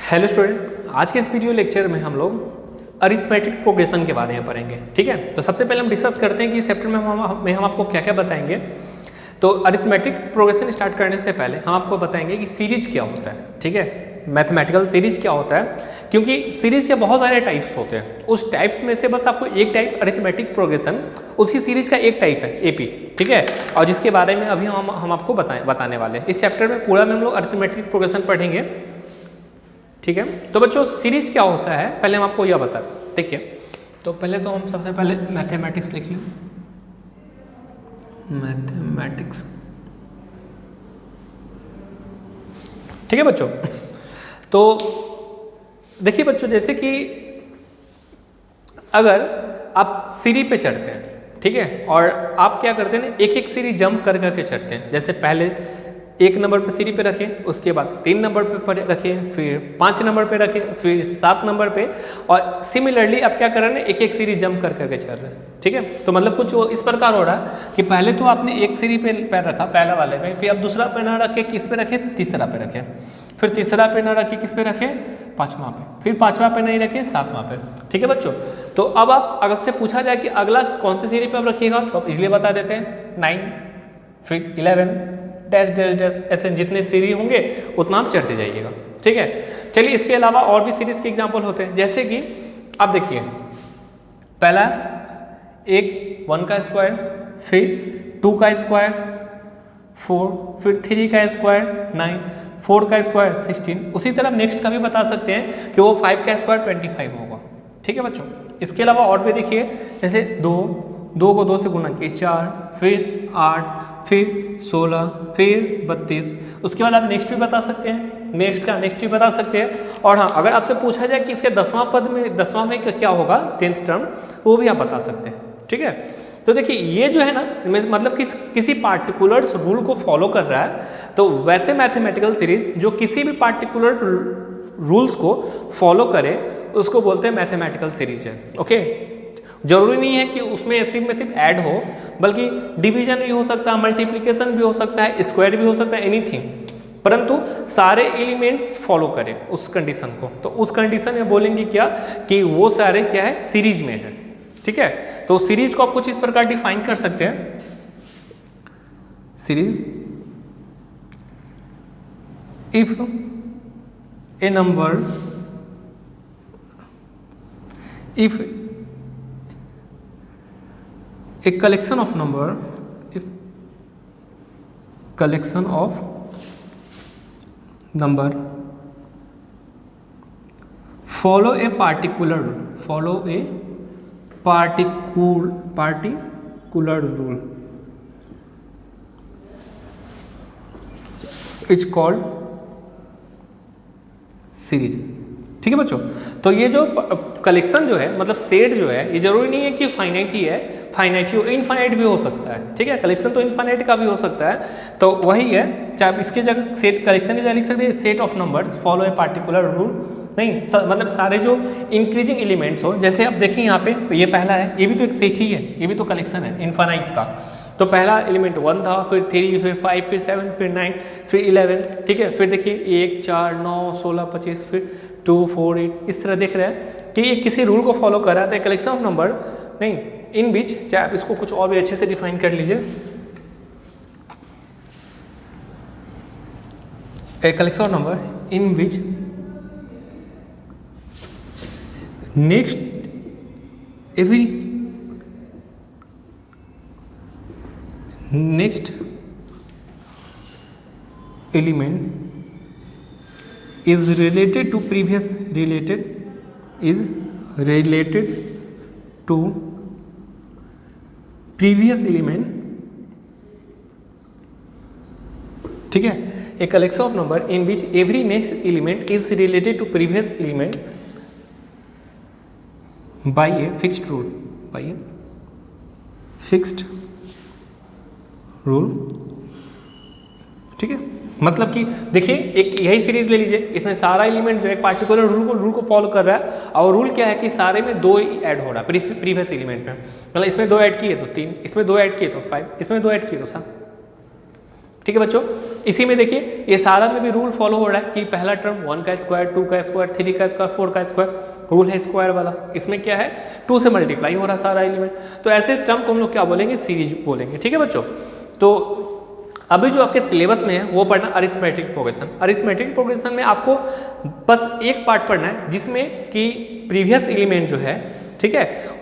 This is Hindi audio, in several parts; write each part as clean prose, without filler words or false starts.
हेलो स्टूडेंट, आज के इस वीडियो लेक्चर में हम लोग अरिथमेटिक प्रोग्रेशन के बारे में पढ़ेंगे। ठीक है, तो सबसे पहले हम डिस्कस करते हैं कि इस चैप्टर में हम आपको क्या क्या बताएंगे। तो अरिथमेटिक प्रोग्रेशन स्टार्ट करने से पहले हम आपको बताएंगे कि सीरीज क्या होता है। ठीक है, मैथमेटिकल सीरीज क्या होता है, क्योंकि सीरीज के बहुत सारे टाइप्स होते हैं। उस टाइप्स में से बस आपको एक टाइप अरिथमेटिक प्रोग्रेशन, उसी सीरीज का एक टाइप है एपी। ठीक है, और जिसके बारे में अभी हम आपको बताने वाले हैं। इस चैप्टर में पूरा में हम लोग अरिथमेटिक प्रोग्रेशन पढ़ेंगे। ठीक है, तो बच्चों सीरीज क्या होता है पहले हम आपको यह बता देखिए। तो पहले तो हम सबसे पहले मैथमेटिक्स लिख लें, मैथमेटिक्स। ठीक है बच्चों, तो देखिए बच्चों, जैसे कि अगर आप सीढ़ी पे चढ़ते हैं, ठीक है, और आप क्या करते हैं ना, एक एक सीढ़ी जंप कर करके चढ़ते हैं। जैसे पहले 1 नंबर पे सीढ़ी पे रखें, उसके बाद 3 नंबर पे रखें, फिर 5 नंबर पे रखें, फिर 7 नंबर पे, और सिमिलरली आप क्या कर रहे हैं, एक एक सीढ़ी जंप कर करके चल रहे हैं। ठीक है, तो मतलब कुछ इस प्रकार हो रहा है कि पहले तो आपने एक सीढ़ी पे पैर रखा, पहला वाले पे, फिर आप दूसरा पे ना रखे, किस पे रखे, तीसरा पे रखे, फिर तीसरा पे ना रखे, किस पे रखे, 5वां पे, फिर 5वां पे नहीं रखे, 7वां पे। ठीक है बच्चों, तो अब आप अगर से पूछा जाए कि अगला कौन सी सीढ़ी पे आप रखिएगा, तो आप इसलिए बता देते हैं 9, फिर 11, डैश डैश डैश, ऐसे जितने सीरीज होंगे उतना आप चढ़ते जाइएगा। ठीक है, चलिए इसके अलावा और भी सीरीज के एग्जांपल होते हैं। जैसे कि आप देखिए, पहला 1 का स्क्वायर, फिर 2 का स्क्वायर 4, फिर 3 का स्क्वायर 9, 4 का स्क्वायर 16। उसी तरह नेक्स्ट का भी बता सकते हैं कि वो 5 का स्क्वायर 25 होगा। ठीक है बच्चों, इसके अलावा और भी देखिए, जैसे 2 को 2 से गुना किए 4, फिर 8, फिर 16, फिर 32। उसके बाद आप नेक्स्ट भी बता सकते हैं, नेक्स्ट भी बता सकते हैं। और हाँ, अगर आपसे पूछा जाए कि इसके 10वां पद में 10वां में क्या होगा, 10th टर्म, वो भी आप बता सकते हैं। ठीक है, तो देखिए ये जो है ना, मतलब किसी पार्टिकुलर रूल को फॉलो कर रहा है। तो वैसे मैथमेटिकल सीरीज जो किसी भी पार्टिकुलर रूल्स को फॉलो करे उसको बोलते हैं मैथमेटिकल सीरीज है। ओके, जरूरी नहीं है कि उसमें सिर्फ ऐड हो, बल्कि डिवीजन भी हो सकता है, मल्टीप्लिकेशन भी हो सकता है, स्क्वायर भी हो सकता है, एनीथिंग, परंतु सारे एलिमेंट्स फॉलो करें उस कंडीशन को। तो उस कंडीशन में बोलेंगे क्या कि वो सारे क्या है, सीरीज में है। ठीक है, तो सीरीज को आप कुछ इस प्रकार डिफाइन कर सकते हैं। Series, if A number, if a collection of number, if collection of number follow a particular rule is called series. ठीक है बच्चों, तो ये जो कलेक्शन जो है, मतलब सेट जो है, ये जरूरी नहीं है कि फाइनाइट ही है, इनफाइनाइट भी हो सकता है। ठीक है, कलेक्शन तो इनफाइनाइट का भी हो सकता है। तो वही है, चाहे आप इसके जगह सेट कलेक्शन की जगह लिख सकते हैं set of numbers follow a particular rule. नहीं, मतलब सारे जो इंक्रीजिंग एलिमेंट्स हो, जैसे आप देखें यहाँ पे ये पहला है, ये भी तो एक सेट ही है, ये भी तो कलेक्शन है इनफाइनाइट का। तो पहला एलिमेंट 1 था, फिर 3, फिर 5, फिर 7, फिर 9, फिर 11। ठीक है, फिर देखिए 1, 4, 9, 16, 25, फिर 2, 4, 8, इस तरह देख रहे हैं कि ये किसी रूल को फॉलो कर रहा था। कलेक्शन ऑफ नंबर नहीं, इन बीच, चाहे आप इसको कुछ और भी अच्छे से डिफाइन कर लीजिए, A collection of number in बीच next element is related to previous element। ठीक है, a collection of number in which every next element is related to previous element by a fixed rule। ठीक है, मतलब कि देखिए एक यही सीरीज ले लीजिए, इसमें सारा एलिमेंट जो है पार्टिकुलर रूल को फॉलो कर रहा है, और रूल क्या है कि सारे में 2 ऐड हो रहा है प्रीवियस एलिमेंट में। मतलब इसमें 2 ऐड किए तो 3, इसमें 2 ऐड किए तो 5, इसमें 2 ऐड किए तो 7। ठीक है बच्चों, इसी में देखिए ये सारा में भी रूल फॉलो हो रहा है कि पहला टर्म 1 का स्क्वायर, 2 का स्क्वायर, 3 का स्क्वायर, 4 का स्क्वायर, रूल है स्क्वायर वाला। इसमें क्या है 2 से मल्टीप्लाई हो रहा सारा एलिमेंट। तो ऐसे टर्म को हम लोग क्या बोलेंगे, सीरीज बोलेंगे। ठीक है बच्चों, तो अभी जो आपके सिलेबस में है वो पढ़ना अरिथमेटिक प्रोग्रेशन। अरिथमेटिक प्रोग्रेशन में आपको बस एक पार्ट पढ़ना है जिसमें कि प्रीवियस एलिमेंट जो है, ठीक है,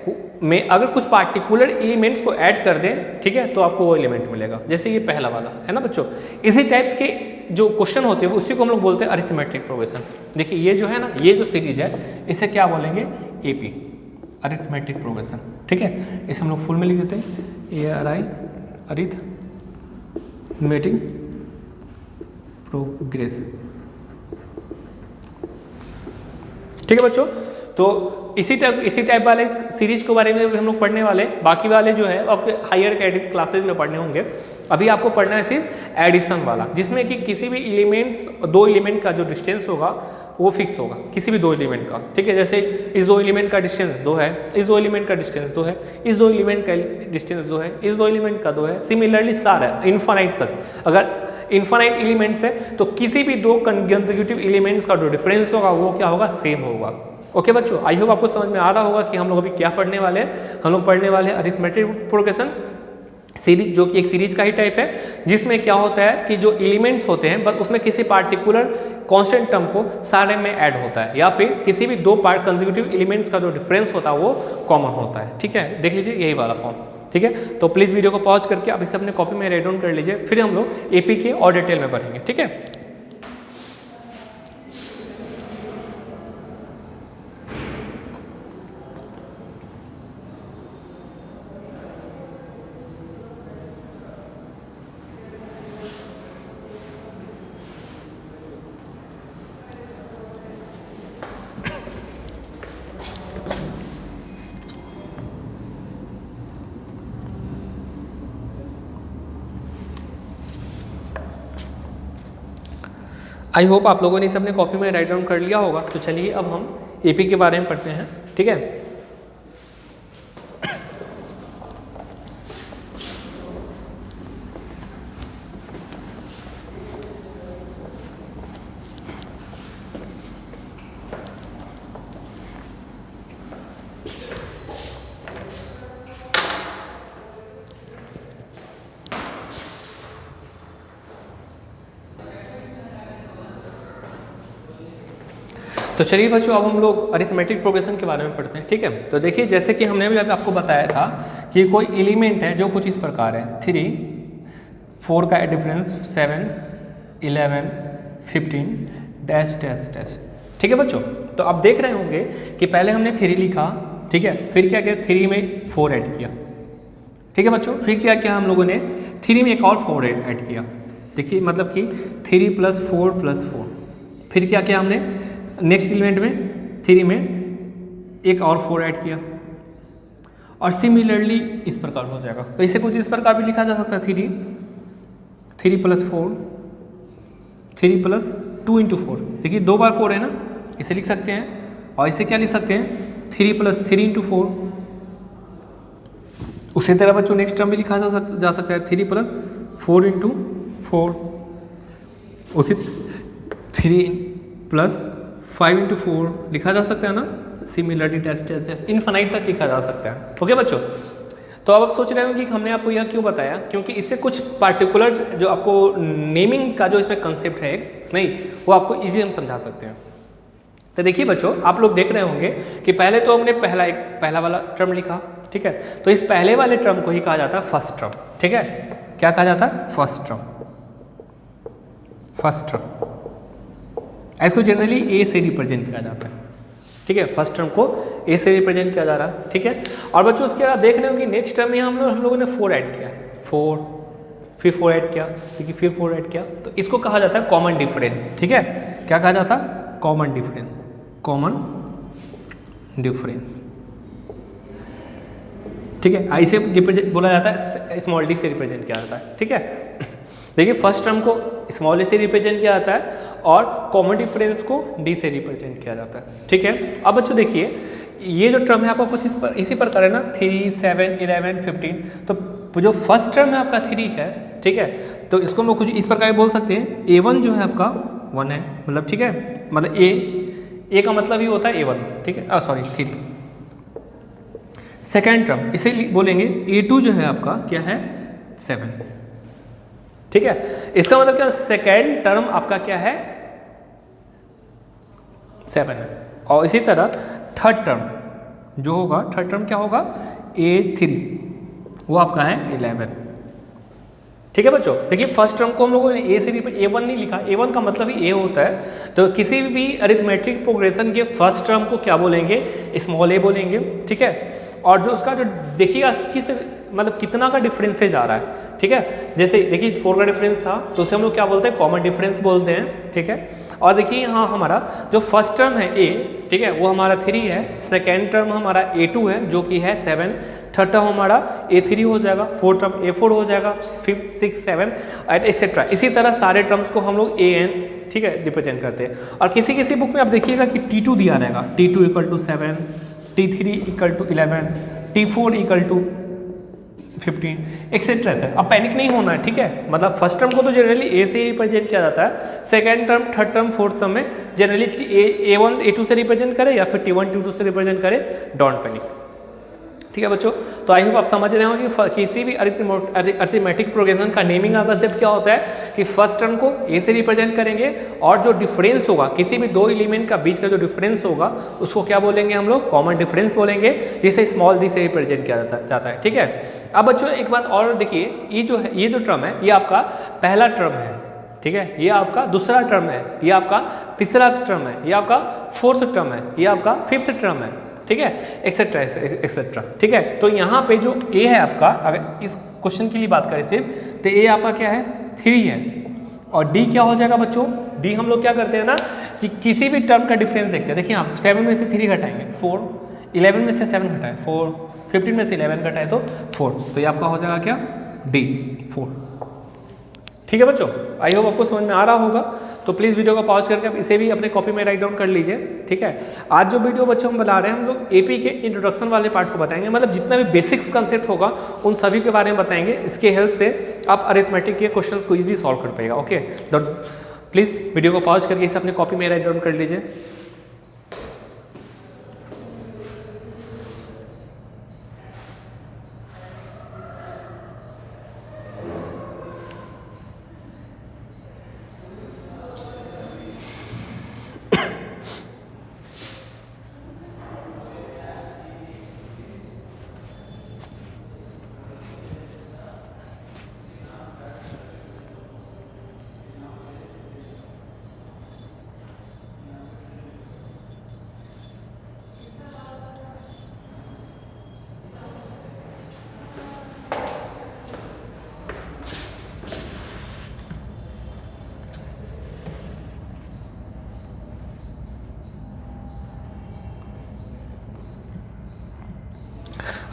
में अगर कुछ पार्टिकुलर एलिमेंट्स को ऐड कर दें, ठीक है, तो आपको वो एलिमेंट मिलेगा। जैसे ये पहला वाला है ना बच्चों, इसी टाइप्स के जो क्वेश्चन होते हैं उसी को हम लोग बोलते हैं अरिथमेटिक प्रोग्रेशन। देखिए ये जो है ना, ये जो सीरीज है इसे क्या बोलेंगे, एपी, अरिथमेटिक प्रोग्रेशन। ठीक है, इसे हम लोग फुल में लिख देते हैं, ARI अरिथमेटिक प्रोग्रेस। ठीक है बच्चों, तो इसी टाइप वाले सीरीज के बारे में हम लोग पढ़ने वाले। बाकी वाले जो है आपके हायर एकेडमिक क्लासेज में पढ़ने होंगे। अभी आपको पढ़ना है सिर्फ एडिशन वाला, जिसमें कि किसी भी एलिमेंट्स, 2 एलिमेंट का जो डिस्टेंस होगा वो फिक्स होगा, किसी भी 2 एलिमेंट का। ठीक है, जैसे इस 2 एलिमेंट का डिस्टेंस 2 है, इस 2 एलिमेंट का डिस्टेंस 2 है, इस 2 एलिमेंट का डिस्टेंस 2 है, इस 2 एलिमेंट का 2 है। सिमिलरली सारा इन्फानाइट तक, अगर इन्फानाइट एलिमेंट्स है तो किसी भी 2 कंसेक्यूटिव एलिमेंट्स का जो डिफरेंस होगा वो क्या होगा, सेम होगा। ओके बच्चों, आई होप आपको समझ में आ रहा होगा कि हम लोग अभी क्या पढ़ने वाले हैं। हम लोग पढ़ने वाले हैं अरिथमेटिक प्रोग्रेशन सीरीज, जो कि एक सीरीज का ही टाइप है, जिसमें क्या होता है कि जो एलिमेंट्स होते हैं बस उसमें किसी पार्टिकुलर कांस्टेंट टर्म को सारे में ऐड होता है, या फिर किसी भी 2 कंसेक्यूटिव एलिमेंट्स का जो डिफरेंस होता है वो कॉमन होता है। ठीक है, देख लीजिए यही वाला फॉर्म। ठीक है, तो प्लीज़ वीडियो को पॉज करके अब इसे अपने कॉपी में राइट डाउन कर लीजिए, फिर हम लोग एपी के और डिटेल में पढ़ेंगे। ठीक है, आई होप आप लोगों ने इसे अपने कॉपी में राइट डाउन कर लिया होगा। तो चलिए अब हम एपी के बारे में पढ़ते हैं। ठीक है, तो चलिए बच्चों अब हम लोग अरिथमेटिक प्रोग्रेशन के बारे में पढ़ते हैं। ठीक है, तो देखिए जैसे कि हमने अभी आपको बताया था कि कोई एलिमेंट है जो कुछ इस प्रकार है, 3, 4 का डिफरेंस, 7, 11, 15 डैश डैश डैश। ठीक है बच्चों, तो आप देख रहे होंगे कि पहले हमने 3 लिखा, ठीक है, फिर क्या किया, 3 में 4 ऐड किया। ठीक है बच्चों, फिर क्या किया हम लोगों ने, 3 में एक और 4 ऐड किया। देखिए मतलब कि 3 + 4 + 4। फिर क्या किया हमने, नेक्स्ट एलिमेंट में 3 में एक और 4 ऐड किया, और सिमिलरली इस प्रकार हो जाएगा। तो इसे कुछ इस प्रकार भी लिखा जा सकता है, 3 + 4, 3 + 2 × 4। देखिए 2 बार 4 है ना, इसे लिख सकते हैं। और इसे क्या लिख सकते हैं, 3 + 3 × 4। उसी तरह बच्चों नेक्स्ट टर्म भी लिखा जा सकता है, 3 + 4 × 4। उसी 3 + 5 × 4 लिखा जा सकता है ना, सिमिलरली टेस्ट इनफाइनाइट तक लिखा जा सकता है। ओके बच्चों, तो अब आप सोच रहे हो कि हमने आपको यह क्यों बताया, क्योंकि इससे कुछ पार्टिकुलर जो आपको नेमिंग का जो इसमें कंसेप्ट है नहीं, वो आपको इजी हम समझा सकते हैं। तो देखिए बच्चों, आप लोग देख रहे होंगे कि पहले तो हमने पहला वाला टर्म लिखा। ठीक है, तो इस पहले वाले टर्म को ही कहा जाता है फर्स्ट टर्म। ठीक है, क्या कहा जाता है, फर्स्ट टर्म। फर्स्ट टर्म इसको जनरली ए से रिप्रेजेंट किया जाता है। ठीक है, फर्स्ट टर्म को ए से रिप्रेजेंट किया जा रहा है। ठीक है, और बच्चों उसके बाद देख रहे हो कि नेक्स्ट टर्म में हम लोगों ने 4 ऐड किया है, 4, फिर 4 ऐड किया, ठीक है, फिर 4 ऐड किया, तो इसको कहा जाता है कॉमन डिफरेंस। ठीक है, क्या कहा जाता है, कॉमन डिफरेंस। कॉमन डिफरेंस, ठीक है, ऐसे बोला जाता है, स्मॉल डी से रिप्रेजेंट किया जाता है। ठीक है, देखिए फर्स्ट टर्म को स्मॉल ए से रिप्रेजेंट किया जाता है और कॉमन डिफरेंस को डी से रिप्रेजेंट किया जाता है। ठीक है, अब बच्चों देखिए ये जो टर्म है आपका कुछ इसी प्रकार है ना, 3, 7, 11, 15। तो जो फर्स्ट टर्म है आपका 3 है, ठीक है। तो इसको हम लोग कुछ इस प्रकार बोल सकते हैं, A1 जो है आपका 1 है, मतलब ठीक है, मतलब ए का मतलब ही होता है A1, ठीक है, सॉरी 3। सेकेंड टर्म इसे बोलेंगे A2 जो है आपका क्या है 7, ठीक है। इसका मतलब क्या, सेकेंड टर्म आपका क्या है 7 है। और इसी तरह थर्ड टर्म जो होगा, थर्ड टर्म क्या होगा A3, वो आपका है 11, ठीक है बच्चों। देखिए फर्स्ट टर्म को हम लोगों ने ए से A1 नहीं लिखा, A1 का मतलब ही A होता है। तो किसी भी अरिथमेटिक प्रोग्रेशन के फर्स्ट टर्म को क्या बोलेंगे, स्मॉल a बोलेंगे, ठीक है। और जो उसका जो देखिएगा किस मतलब कितना का डिफरेंसेज आ रहा है, ठीक है। जैसे देखिए 4 का डिफरेंस था तो उसे हम लोग क्या बोलते हैं, कॉमन डिफरेंस बोलते हैं, ठीक है। और देखिए यहाँ हमारा जो फर्स्ट टर्म है A, ठीक है, वो हमारा 3 है, सेकेंड टर्म हमारा A2 है जो कि है 7, थर्ड टर्म हमारा A3 हो जाएगा, फोर्थ टर्म A4 हो जाएगा, फिफ्थ 6 7 एंड एक्सेट्रा। इसी तरह सारे टर्म्स को हम लोग AN, ठीक है, रिप्रेजेंट करते हैं। और किसी किसी बुक में आप देखिएगा कि T2 दिया रहेगा, T2 = 7, T3 = 11, T4 = 15 एक्सेट्रा है। अब पैनिक नहीं होना है, ठीक है। मतलब फर्स्ट टर्म को तो जनरली ए से ही रिप्रेजेंट किया जाता है, second term, third term, fourth term में जनरली A1 A2 से रिप्रेजेंट करे या फिर T1 T2 से रिप्रेजेंट करे, डोंट पैनिक, ठीक है बच्चों। तो आई होप आप समझ रहे हो कि किसी भी अरिथमेटिक प्रोग्रेशन का नेमिंग का कंसेप्ट क्या होता है कि फर्स्ट टर्म को ए से रिप्रेजेंट करेंगे और जो डिफरेंस होगा किसी भी दो एलिमेंट का बीच का जो डिफरेंस होगा उसको क्या बोलेंगे हम लोग, कॉमन डिफरेंस बोलेंगे, जिसे स्मॉल डी से रिप्रेजेंट किया जाता है, ठीक है। अब बच्चों एक बात और देखिए, ये जो टर्म है ये आपका पहला टर्म है, ठीक है, ये आपका दूसरा टर्म है, ये आपका तीसरा टर्म है, ये आपका फोर्थ टर्म है, ये आपका फिफ्थ टर्म है, ठीक है, एक्सेट्रा एक्सेट्रा, ठीक है। तो यहाँ पे जो A है आपका, अगर इस क्वेश्चन के लिए बात करें सिर्फ, तो A आपका क्या है 3 है, और D क्या हो जाएगा बच्चों, D हम लोग क्या करते हैं ना कि किसी भी टर्म का डिफरेंस देखते हैं। देखिए आप 7 में से 3 घटाएंगे 4, 11 में से 7 घटाए 4, 15 में से 11 घटाए तो 4, तो ये आपका हो जाएगा क्या D 4, ठीक है बच्चों। आई होप आपको समझ में आ रहा होगा। तो प्लीज़ वीडियो को पॉज करके आप इसे भी अपने कॉपी में राइट डाउन कर लीजिए, ठीक है। आज जो वीडियो बच्चों हम बना रहे हैं, हम लोग AP के इंट्रोडक्शन वाले पार्ट को बताएंगे, मतलब जितना भी बेसिक्स कंसेप्ट होगा उन सभी के बारे में बताएंगे। इसके हेल्प से आप अरिथमेटिक के क्वेश्चंस को इजीली सॉल्व कर पाएगा, ओके। तो प्लीज़ वीडियो को पॉज करके इसे अपने कॉपी में राइट डाउन कर लीजिए।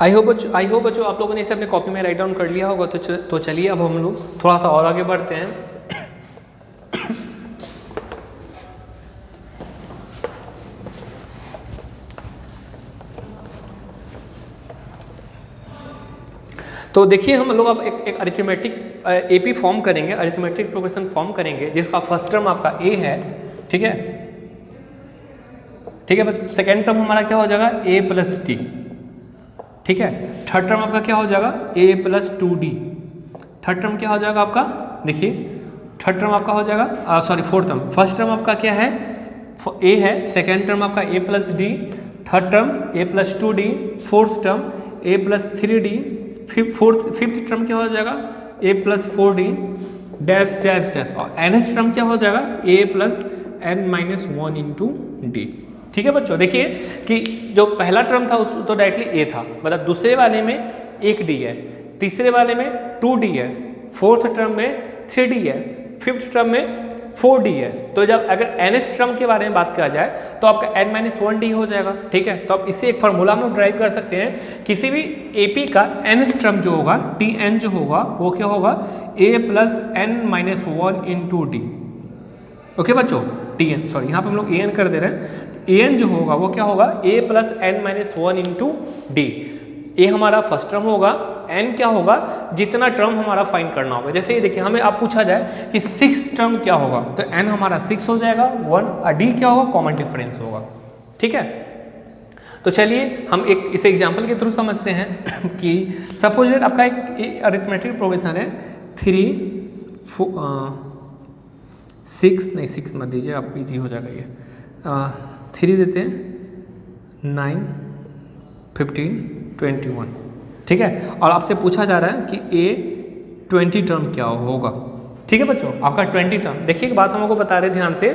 आई होप बच्चों आप लोगों ने इसे अपने कॉपी में राइट डाउन कर लिया होगा। तो चलिए अब हम लोग थोड़ा सा और आगे बढ़ते हैं। तो देखिए हम लोग अब एक अरिथमेटिक AP फॉर्म करेंगे, अरिथमेटिक प्रोग्रेशन फॉर्म करेंगे, जिसका फर्स्ट टर्म आपका A है, ठीक है, ठीक है बच्चों। सेकेंड टर्म हमारा क्या हो जाएगा A + D, ठीक है। थर्ड टर्म आपका क्या हो जाएगा A + 2D। थर्ड टर्म क्या हो जाएगा आपका, देखिए थर्ड टर्म आपका हो जाएगा फोर्थ टर्म, फर्स्ट टर्म आपका क्या है A है, सेकेंड टर्म आपका A + D, third term A + 2D, fourth term A + 3D, fifth term क्या हो जाएगा A + 4D dash dash dash, और nth टर्म क्या हो जाएगा A + n-1 × D, ठीक है बच्चों। देखिए कि जो पहला टर्म था उस तो डायरेक्टली A था, मतलब दूसरे वाले में 1D है, तीसरे वाले में 2D है, फोर्थ टर्म में 3D है, फिफ्थ टर्म में 4D है। तो जब अगर nth टर्म के बारे में बात किया जाए तो आपका n-1D हो जाएगा, ठीक है। तो आप इससे एक फार्मूला में ड्राइव कर सकते हैं, किसी भी AP का nth टर्म जो होगा Tn जो होगा वो क्या होगा A + n-1 × D, ओके बच्चों। Tn सॉरी यहाँ पे हम लोग An कर दे रहे हैं, An जो होगा वो क्या होगा A + n-1 × D। ए हमारा फर्स्ट टर्म होगा, एन क्या होगा, जितना टर्म हमारा फाइंड करना होगा। जैसे ये देखिए हमें आप पूछा जाए कि 6 टर्म क्या होगा, तो एन हमारा 6 हो जाएगा 1, और डी क्या होगा, कॉमन डिफरेंस होगा। ठीक है, तो चलिए हम एक इसे एग्जांपल के थ्रू समझते हैं कि सपोज दैट आपका एक अरिथमेटिक प्रोग्रेशन है 6 मत दीजिए आप, इजी हो जाएगा ये, 3 देते हैं 9 15 21। ठीक है, और आपसे पूछा जा रहा है कि ए 20 टर्म क्या होगा। ठीक है बच्चों, आपका 20 टर्म, देखिए एक बात हम लोग को बता रहे ध्यान से,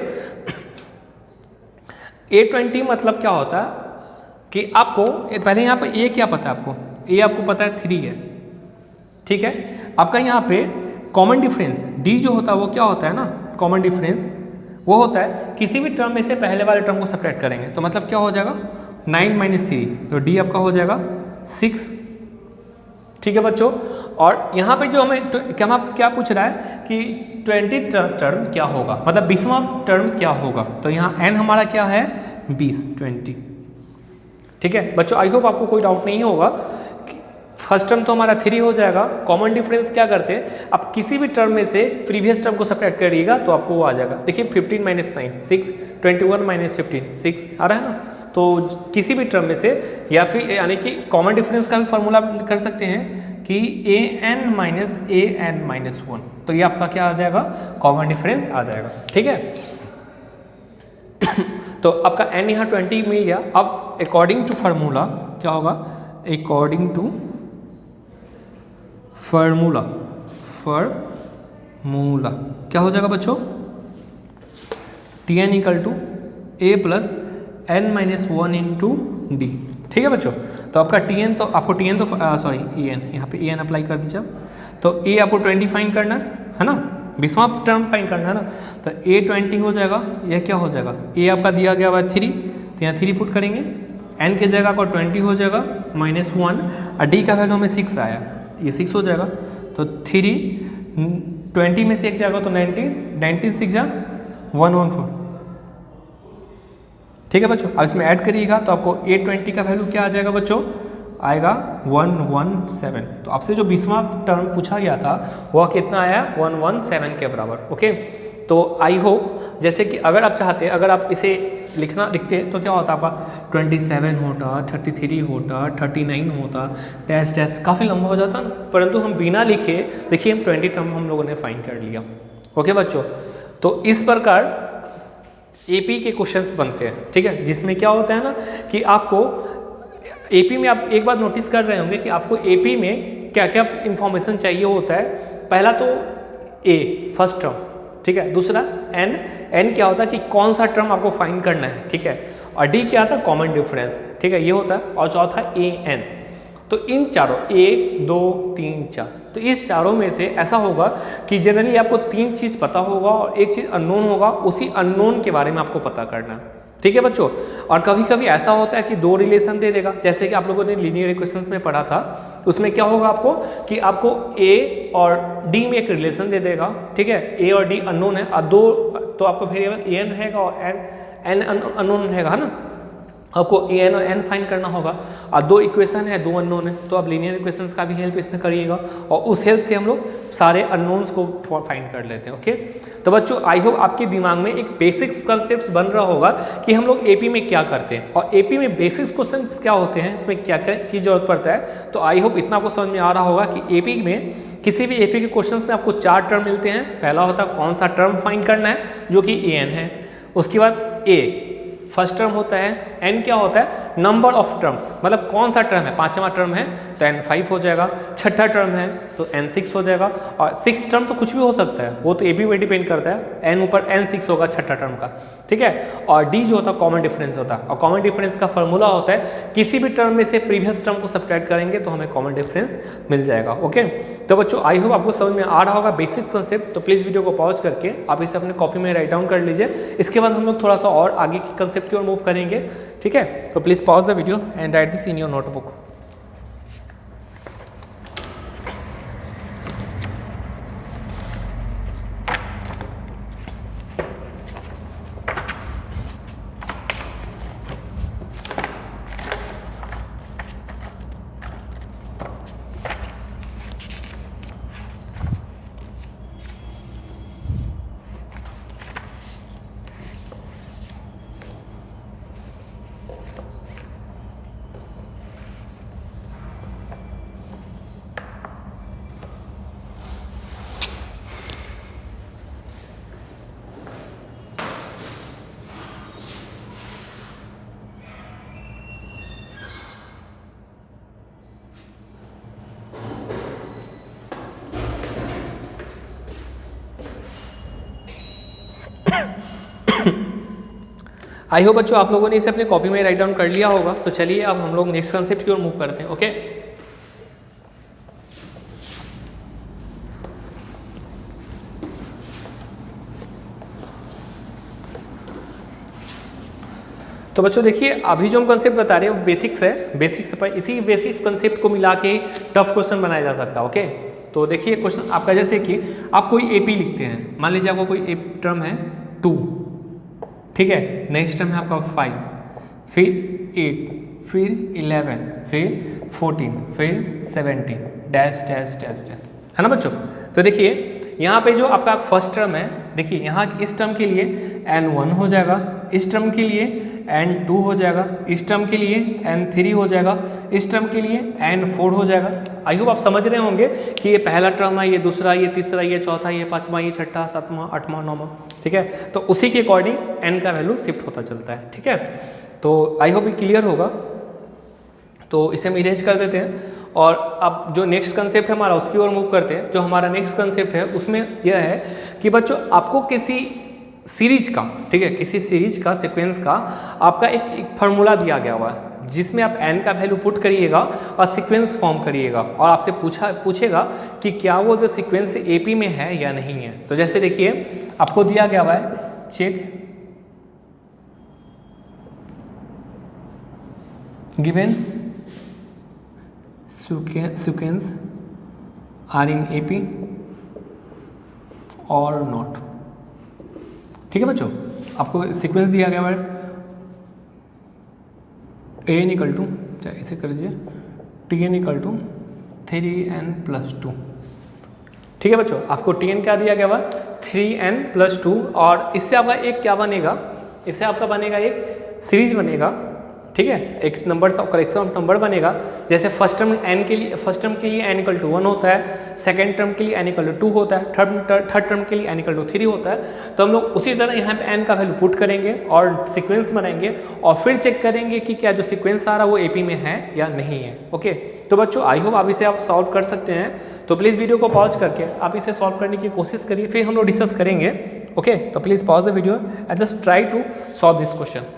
A20 मतलब क्या होता है कि आपको पहले यहाँ पे ए क्या पता है आपको, ए आपको पता है 3 है। ठीक है, आपका यहाँ पे कॉमन डिफरेंस डी जो होता है वो क्या होता है ना, कॉमन डिफरेंस वो होता है किसी भी टर्म में से पहले वाले टर्म को सब्ट्रैक्ट करेंगे, तो मतलब क्या हो जाएगा 9 - 3, तो डी आपका हो जाएगा 6। ठीक है बच्चों, और यहाँ पे जो हमें क्या पूछ रहा है कि 20 टर्म क्या होगा, मतलब 20वां टर्म क्या होगा, तो यहाँ एन हमारा क्या है 20। ठीक है बच्चों, आई होप आपको कोई डाउट नहीं होगा। फर्स्ट टर्म तो हमारा 3 हो जाएगा, कॉमन डिफरेंस क्या करते हैं, आप किसी भी टर्म में से प्रीवियस टर्म को सब्ट्रैक्ट करिएगा तो आपको वो आ जाएगा। देखिए 15 - 9 6, 21 - 15 6 आ रहा है ना, तो किसी भी टर्म में से, या फिर यानी कि कॉमन डिफरेंस का भी फॉर्मूला कर सकते हैं कि an - an - 1, तो ये आपका क्या आ जाएगा, कॉमन डिफरेंस आ जाएगा। ठीक है, तो आपका n यहाँ 20 मिल गया। अब अकॉर्डिंग टू फार्मूला क्या होगा, अकॉर्डिंग टू फार्मूला क्या हो जाएगा बच्चों, Tn = a + n - 1 × d। ठीक है बच्चों, तो आपका Tn तो आपको Tn तो सॉरी En, यहाँ पे En अप्लाई कर दीजिए। तो a आपको 20 फाइंड करना है ना, 20वां टर्म फाइंड करना है ना, तो a 20 हो जाएगा। यह क्या हो जाएगा, a आपका दिया गया हुआ 3, तो यहाँ 3 पुट करेंगे, n की जगह आपको 20 हो जाएगा -1, और d का वैल्यू हमें 6 आया, ये 6 हो जाएगा। तो 3 20 में से एक जाएगा तो 19 6 जा 114। ठीक है बच्चों, अब इसमें ऐड करिएगा तो आपको A20 का वैल्यू क्या आ जाएगा बच्चों, आएगा 117। तो आपसे जो 20वां टर्म पूछा गया था वह कितना आया, 117 के बराबर। ओके, तो आई होप जैसे कि अगर आप चाहते, अगर आप इसे लिखते तो क्या होता आपका 27 होता, 33 होता, 39 होता, डैश काफ़ी लंबा हो जाता, परंतु हम बिना लिखे देखिए हम 20 टर्म हम लोगों ने फाइंड कर लिया। ओके बच्चों, तो इस प्रकार एपी के क्वेश्चंस बनते हैं। ठीक है, जिसमें क्या होता है ना कि आपको एपी में, आप एक बात नोटिस कर रहे होंगे कि आपको एपी में क्या क्या इन्फॉर्मेशन चाहिए होता है। पहला तो ए फर्स्ट टर्म, ठीक है, दूसरा एन क्या होता है कि कौन सा टर्म आपको फाइंड करना है। ठीक है, और डी क्या था, कॉमन डिफरेंस। ठीक है, ये होता है, और चौथा ए एन। तो इन चारों 1 2 3 4, तो इस चारों में से ऐसा होगा कि जनरली आपको 3 चीज़ पता होगा और एक चीज़ अननोन होगा, उसी अननोन के बारे में आपको पता करना है। ठीक है बच्चों, और कभी कभी ऐसा होता है कि 2 रिलेशन दे देगा, जैसे कि आप लोगों ने लीनियर इक्वेशंस में पढ़ा था, उसमें क्या होगा आपको कि आपको ए और डी में एक रिलेशन दे देगा। ठीक है, ए और डी अननोन है, और 2 तो आपको वेरिएबल ए एन रहेगा और एन अननोन रहेगा, है ना। आपको ए एन और एन फाइंड करना होगा, और 2 इक्वेशन है, 2 अननोन है, तो आप लीनियर इक्वेशंस का भी हेल्प इसमें करिएगा, और उस हेल्प से हम लोग सारे अननोन्स को फाइंड कर लेते हैं। ओके, तो बच्चों आई होप आपके दिमाग में एक बेसिक्स कंसेप्ट बन रहा होगा कि हम लोग एपी में क्या करते हैं, और एपी में बेसिक्स क्वेश्चंस क्या होते हैं, इसमें क्या क्या चीज़ जरूरत पड़ता है। तो आई होप इतना आपको समझ में आ रहा होगा कि एपी में, किसी भी एपी के क्वेश्चंस में आपको 4 टर्म मिलते हैं। पहला होता है कौन सा टर्म फाइंड करना है, जो कि ए एन है। उसके बाद ए फर्स्ट टर्म होता है, एन क्या होता है, नंबर ऑफ टर्म्स, मतलब कौन सा टर्म है, 5वां टर्म है तो एन 5 हो जाएगा, 6ठा टर्म है तो एन 6 हो जाएगा, और 6 टर्म तो कुछ भी हो सकता है, वो तो ए बी पे डिपेंड करता है, एन ऊपर एन 6 होगा 6ठा टर्म का। ठीक है, और डी जो होता है कॉमन डिफरेंस होता है, और कॉमन डिफरेंस का फॉर्मूला होता है किसी भी टर्म में से प्रीवियस टर्म को सब्ट्रैक्ट करेंगे तो हमें कॉमन डिफरेंस मिल जाएगा। ओके, तो बच्चों आई होप आपको समझ में आ रहा होगा बेसिक कंसेप्ट। तो प्लीज़ वीडियो को पॉज करके आप इसे अपने कॉपी में राइट डाउन कर लीजिए, इसके बाद हम लोग थोड़ा सा और आगे की कंसेप्ट की ओर मूव करेंगे। ठीक है, तो please pause the video and right this in your notebook. I hope बच्चों आप लोगों ने इसे अपने कॉपी में राइट डाउन कर लिया होगा। तो चलिए अब हम लोग नेक्स्ट कंसेप्ट की ओर मूव करते हैं। ओके, तो बच्चों देखिए अभी जो हम कंसेप्ट बता रहे हैं वो बेसिक्स है, बेसिक्स पर इसी बेसिक्स कंसेप्ट को मिला के टफ क्वेश्चन बनाया जा सकता है। ओके, तो देखिए क्वेश्चन आपका जैसे कि आप कोई एपी लिखते हैं, मान लीजिए आपको कोई ए टर्म है 2, ठीक है, नेक्स्ट टर्म है आपका 5, फिर 8, फिर 11, फिर 14, फिर 17 डैश डैश डैश डैश, है ना बच्चों। तो देखिए यहाँ पे जो आपका फर्स्ट टर्म है, देखिए यहाँ इस टर्म के लिए n1 हो जाएगा, इस टर्म के लिए n2 हो जाएगा, इस टर्म के लिए n3 हो जाएगा, इस टर्म के लिए n4 हो जाएगा। आई होप आप समझ रहे होंगे कि ये पहला टर्म है, ये दूसरा, ये तीसरा, ये चौथा, ये पांचवा, ये छठा, सातवां, आठवां, नौवां, ठीक है। तो उसी के अकॉर्डिंग n का वैल्यू शिफ्ट होता चलता है, ठीक है। तो आई होप ये क्लियर होगा। तो इसे हम इरेज कर देते हैं और अब जो नेक्स्ट कंसेप्ट है हमारा उसकी ओर मूव करते हैं। जो हमारा नेक्स्ट कंसेप्ट है उसमें यह है कि बच्चों आपको किसी सीरीज का, ठीक है, किसी सीरीज का सीक्वेंस का आपका एक फार्मूला दिया गया हुआ है जिसमें आप n का वैल्यू पुट करिएगा और सीक्वेंस फॉर्म करिएगा और आपसे पूछेगा कि क्या वो जो सीक्वेंस एपी में है या नहीं है। तो जैसे देखिए आपको दिया गया हुआ है, check given sequence are in AP और नॉट, ठीक है बच्चों। आपको सीक्वेंस दिया गया है an इक्वल टू, इसे कर दीजिए tn इक्वल टू 3n+2, ठीक है बच्चों। आपको tn क्या दिया गया हुआ 3n+2 और इससे आपका एक क्या बनेगा, इससे आपका बनेगा एक सीरीज बनेगा, ठीक है, एक नंबर करेक्शन ऑफ नंबर बनेगा। जैसे फर्स्ट टर्म के लिए n इक्वल टू 1 होता है, सेकेंड टर्म के लिए n इक्वल टू 2 होता है, थर्ड टर्म के लिए n इक्वल टू 3 होता है। तो हम लोग उसी तरह यहाँ पे n का वैल्यू पुट करेंगे और सीक्वेंस बनाएंगे और फिर चेक करेंगे कि क्या जो सीक्वेंस आ रहा है वो एपी में है या नहीं है। ओके, तो बच्चों आई होप आप इसे आप सॉल्व कर सकते हैं। तो प्लीज़ वीडियो को पॉज करके आप इसे सॉल्व करने की कोशिश करिए, फिर हम लोग डिस्कस करेंगे। ओके, तो please pause the video and just try to solve this question.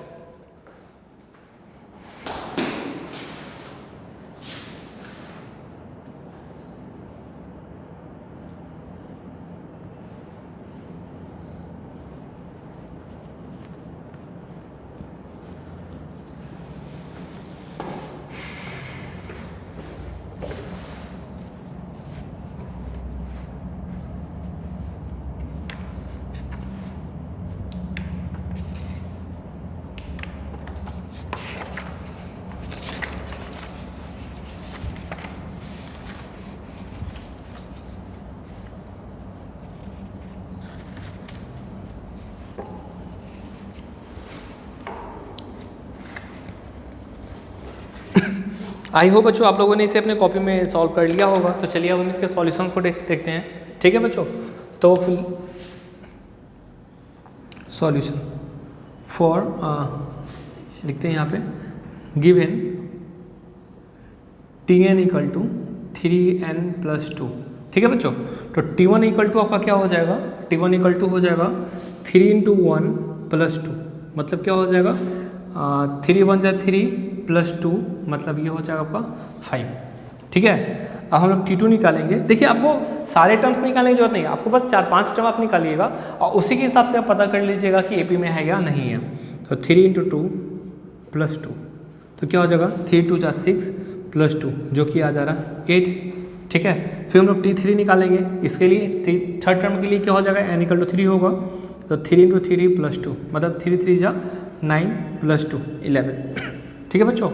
I hope बच्चों आप लोगों ने इसे अपने कॉपी में सॉल्व कर लिया होगा। तो चलिए अब हम इसके सॉल्यूशंस को देखते हैं, ठीक है बच्चों। तो फिर सॉल्यूशन फॉर लिखते हैं यहाँ पे, given tn equal to 3n+2, ठीक है बच्चों। तो t1 इक्वल टू आपका क्या हो जाएगा, t1 इक्वल टू हो जाएगा 3 × 1 + 2, मतलब क्या हो जाएगा 3 × 1 = 3 + 2 मतलब ये हो जाएगा आपका 5, ठीक है। अब हम लोग t2 निकालेंगे। देखिए आपको सारे टर्म्स निकालने की जरूरत नहीं है, आपको बस 4-5 टर्म आप निकालिएगा और उसी के हिसाब से आप पता कर लीजिएगा कि एपी में है या नहीं है। तो 3 × 2 + 2 तो क्या हो जाएगा 3 × 2 = 6 + 2 जो कि आ जा रहा है 8, ठीक है। फिर हम लोग t3 निकालेंगे। इसके लिए थर्ड टर्म के लिए क्या हो जाएगा n = 3 होगा। तो 3 × 3 + 2 मतलब 3 × 3 = 9 + 2 11, ठीक है बच्चों।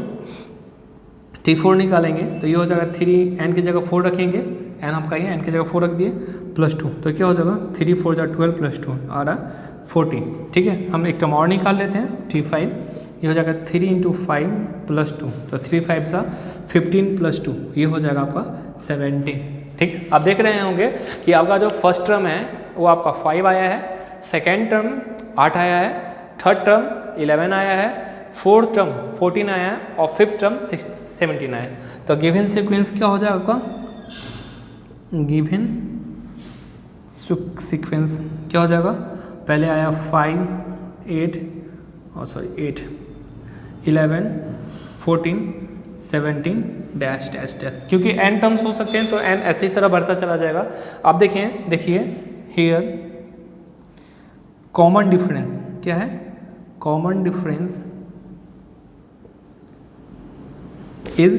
t4 निकालेंगे तो ये हो जाएगा 3 n की जगह 4 रखेंगे, n आपका ये n की जगह 4 रख दिए +2 तो क्या हो जाएगा 3 × 4 = 12 + 2 आ रहा है 14, ठीक है। हम एक टर्म और निकाल लेते हैं t5, ये हो जाएगा 3 × 5 + 2 तो 3 × 5 = 15 + 2 ये हो जाएगा आपका 17, ठीक है। आप देख रहे होंगे कि आपका जो फर्स्ट टर्म है वो आपका 5 आया है, सेकेंड टर्म 8 आया है, थर्ड टर्म 11 आया है, फोर्थ टर्म 14 आया है और फिफ्थ टर्म 17 आया है। तो गिवन सीक्वेंस क्या हो जाएगा आपका, गिवन सीक्वेंस क्या हो जाएगा पहले आया 5 8 8 11 14 17 डैश डैश डैश, क्योंकि n टर्म्स हो सकते हैं तो n ऐसे ही तरह बढ़ता चला जाएगा। आप देखिए हियर कॉमन डिफरेंस क्या है, कॉमन डिफरेंस इज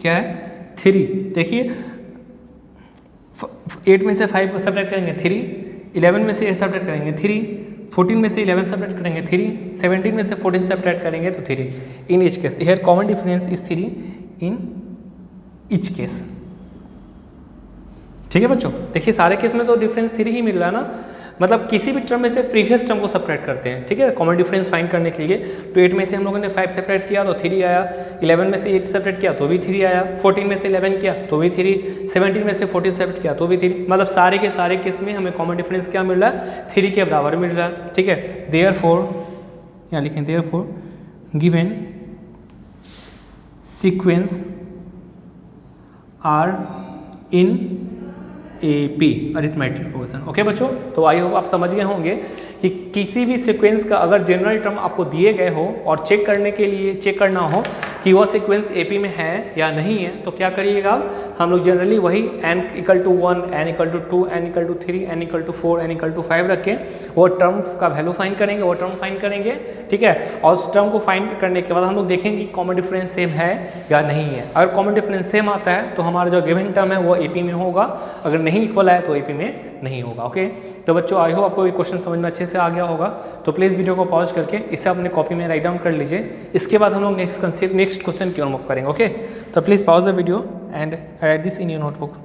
क्या है 3। देखिए 8 में से 5 सब्ट्रैक्ट करेंगे 3, 11 में से 8 सब्ट्रैक्ट करेंगे 3, 14 में से 11 सब्ट्रैक्ट करेंगे 3, 17 में से 14 सब्ट्रैक्ट करेंगे तो 3। In each case here common difference is 3 in each case. ठीक है बच्चों, देखिए सारे केस में तो डिफरेंस 3 ही मिल रहा है ना, मतलब किसी भी टर्म में से प्रीवियस टर्म को सब्ट्रैक्ट करते हैं। ठीक है, कॉमन डिफरेंस फाइंड करने के लिए तो 8 में से हम लोगों ने 5 सब्ट्रैक्ट किया तो 3 आया, 11 में से 8 सब्ट्रैक्ट किया तो भी 3 आया, 14 में से 11 किया तो भी 3, 17 में से 14 सब्ट्रैक्ट किया तो भी 3, मतलब सारे के सारे केस में हमें कॉमन डिफरेंस क्या मिल रहा है, 3 के बराबर मिल रहा है। ठीक है, देयरफॉर यहाँ लिखें therefore given sequence are in AP arithmetic progression. Okay बच्चों, तो आई होप आप समझ गए होंगे कि किसी भी सीक्वेंस का अगर जनरल टर्म आपको दिए गए हो और चेक करना हो कि वह सीक्वेंस AP में है या नहीं है, तो क्या करिएगा हम लोग जनरली वही n = 1, n = 2, n = 3, n = 4, n = 5 रख के वो टर्म का वैल्यू फाइंड करेंगे, वो टर्म फाइंड करेंगे। ठीक है, और उस टर्म को फाइंड करने के बाद हम लोग देखेंगे कि कॉमन डिफरेंस सेम है या नहीं है। अगर कॉमन डिफरेंस सेम आता है तो हमारा जो गिवन टर्म है वो AP में होगा, अगर नहीं इक्वल है तो AP में नहीं होगा। ओके, तो बच्चों आई होप आपको ये क्वेश्चन समझ में अच्छे से आ गया होगा। तो प्लीज़ वीडियो को पॉज करके इसे अपने कॉपी में राइट डाउन कर लीजिए, इसके बाद हम लोग नेक्स्ट क्वेश्चन की ओर मूव करेंगे। ओके, तो please pause the video and right this in your notebook.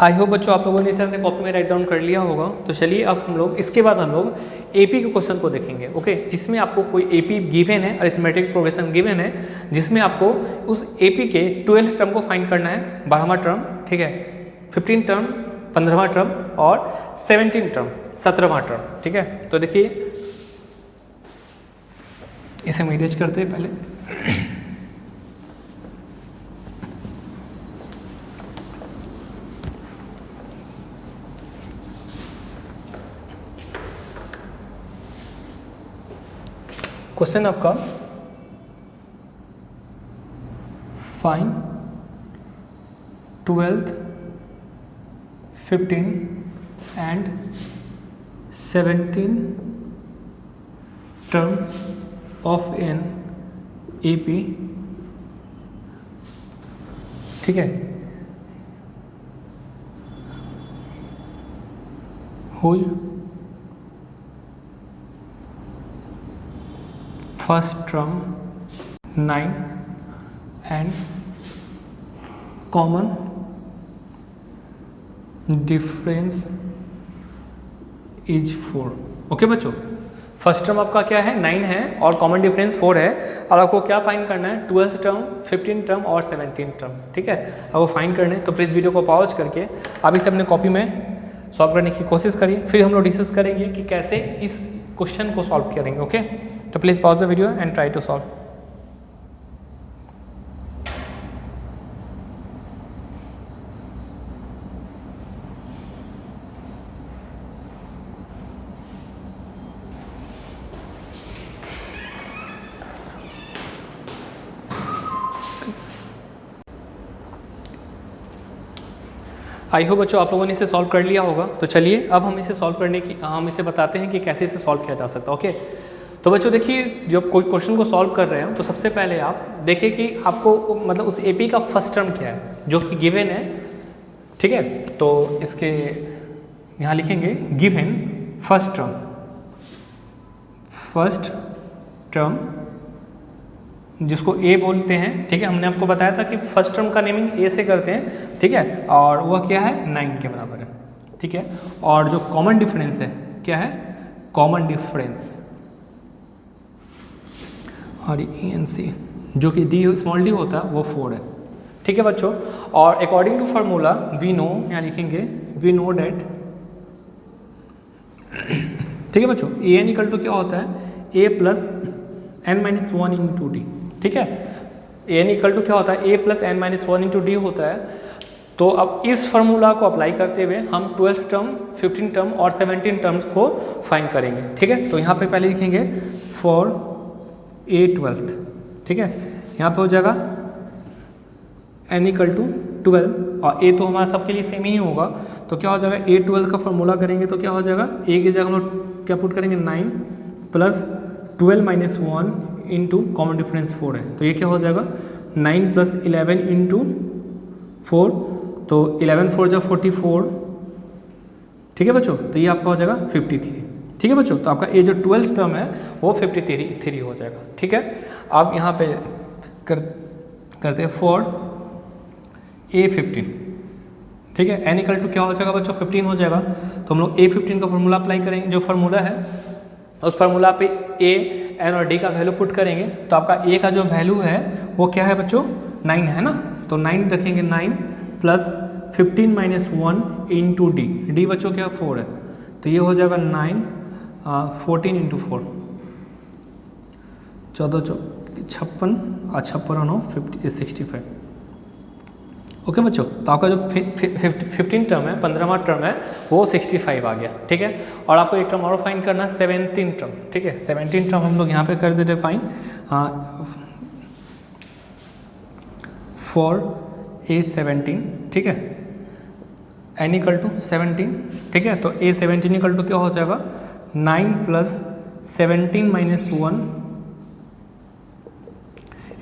I hope बच्चों आप लोगों ने इसे अपने कॉपी में राइट डाउन कर लिया होगा। तो चलिए अब हम लोग इसके बाद हम लोग AP के क्वेश्चन को देखेंगे। ओके, जिसमें आपको कोई AP गिवन है, अरिथमेटिक प्रोग्रेशन गिवन है, जिसमें आपको उस AP के 12th टर्म को फाइंड करना है, 12वां टर्म। ठीक है, 15 टर्म 15वां टर्म और 17 टर्म 17वां टर्म। ठीक है, तो देखिए इसे हम इरेज करते हैं पहले। क्वेश्चन आपका find 12th 15 and 17 term of an AP। ठीक है, whose first term 9 and common difference is 4। Okay बच्चों, फर्स्ट टर्म आपका क्या है 9 है और कॉमन डिफरेंस 4 है। अब आपको क्या फाइंड करना है 12th टर्म 15 टर्म और 17 टर्म। ठीक है, आपको फाइंड करने, तो प्लीज़ वीडियो को पॉज करके आप इसे अपने कॉपी में सॉल्व करने की कोशिश करिए। फिर हम लोग डिस्कस करेंगे कि कैसे इस क्वेश्चन को सॉल्व करेंगे। ओके, तो please pause the video and try to solve. I hope बच्चों आप लोगों ने इसे सॉल्व कर लिया होगा। तो चलिए अब हम इसे बताते हैं कि कैसे इसे सॉल्व किया जा सकता है। ओके, तो बच्चों देखिए, जब कोई क्वेश्चन को सॉल्व कर रहे हो तो सबसे पहले आप देखिए कि आपको मतलब उस एपी का फर्स्ट टर्म क्या है जो कि गिवन है। ठीक है, तो इसके यहाँ लिखेंगे गिवन फर्स्ट टर्म जिसको ए बोलते हैं। ठीक है, हमने आपको बताया था कि फर्स्ट टर्म का नेमिंग ए से करते हैं। ठीक है, और वह क्या है 9 के बराबर है। ठीक है, और जो कॉमन डिफरेंस है क्या है, कॉमन डिफरेंस और ENC जो कि डी स्मॉल डी होता है वो 4 है। ठीक है बच्चों, और according to formula we know, यहाँ लिखेंगे वी नो डेट। ठीक है बच्चों, ए एन इक्वल टू क्या होता है, a plus n minus 1 into d. ठीक है, ए एन इक्वल टू क्या होता है, a plus n minus 1 into d होता है। तो अब इस फार्मूला को अप्लाई करते हुए हम 12th टर्म, 15 टर्म और 17 टर्म्स को फाइंड करेंगे। ठीक है, तो यहाँ पे पहले लिखेंगे फॉर ए 12th। ठीक है, यहाँ पे हो जाएगा एन इक्वल टू 12 और ए तो हमारा सबके लिए सेम ही होगा। तो क्या हो जाएगा, ए 12 का फॉर्मूला करेंगे तो क्या हो जाएगा, ए की जगह हम लोग क्या पुट करेंगे 9 plus 12 minus 1 into common difference 4 है। तो ये क्या हो जाएगा 9 प्लस 11 इंटू 4, तो 11 4 जा 44। ठीक है बच्चों, तो ये आपका हो जाएगा 53। ठीक है बच्चों, तो आपका ये जो 12th टर्म है वो 53 हो जाएगा। ठीक है, अब यहाँ पे करते हैं फॉर A15। ठीक है, एन इक्वल टू क्या हो जाएगा बच्चों 15 हो जाएगा। तो हम लोग A15 का फॉर्मूला अप्लाई करेंगे, जो फार्मूला है उस फार्मूला पे ए एन और डी का वैल्यू पुट करेंगे। तो आपका ए का जो वैल्यू है वो क्या है बच्चों 9 है ना, तो 9 रखेंगे 9 plus 15 minus 1 into D, D बच्चों क्या 4 है। तो ये हो जाएगा 9 14 इंटू 4 14 56 और 56 65। ओके बच्चों, तो आपका जो 15 टर्म है, 15वां टर्म है वो 65 आ गया। ठीक है, और आपको एक टर्म और फाइंड करना है 17 टर्म। ठीक है, 17 टर्म हम लोग यहाँ पे कर देते फाइन फॉर A17। ठीक है, एन इक्वल टू 17। ठीक है, तो A17 इक्वल टू क्या हो जाएगा 9 प्लस 17 माइनस 1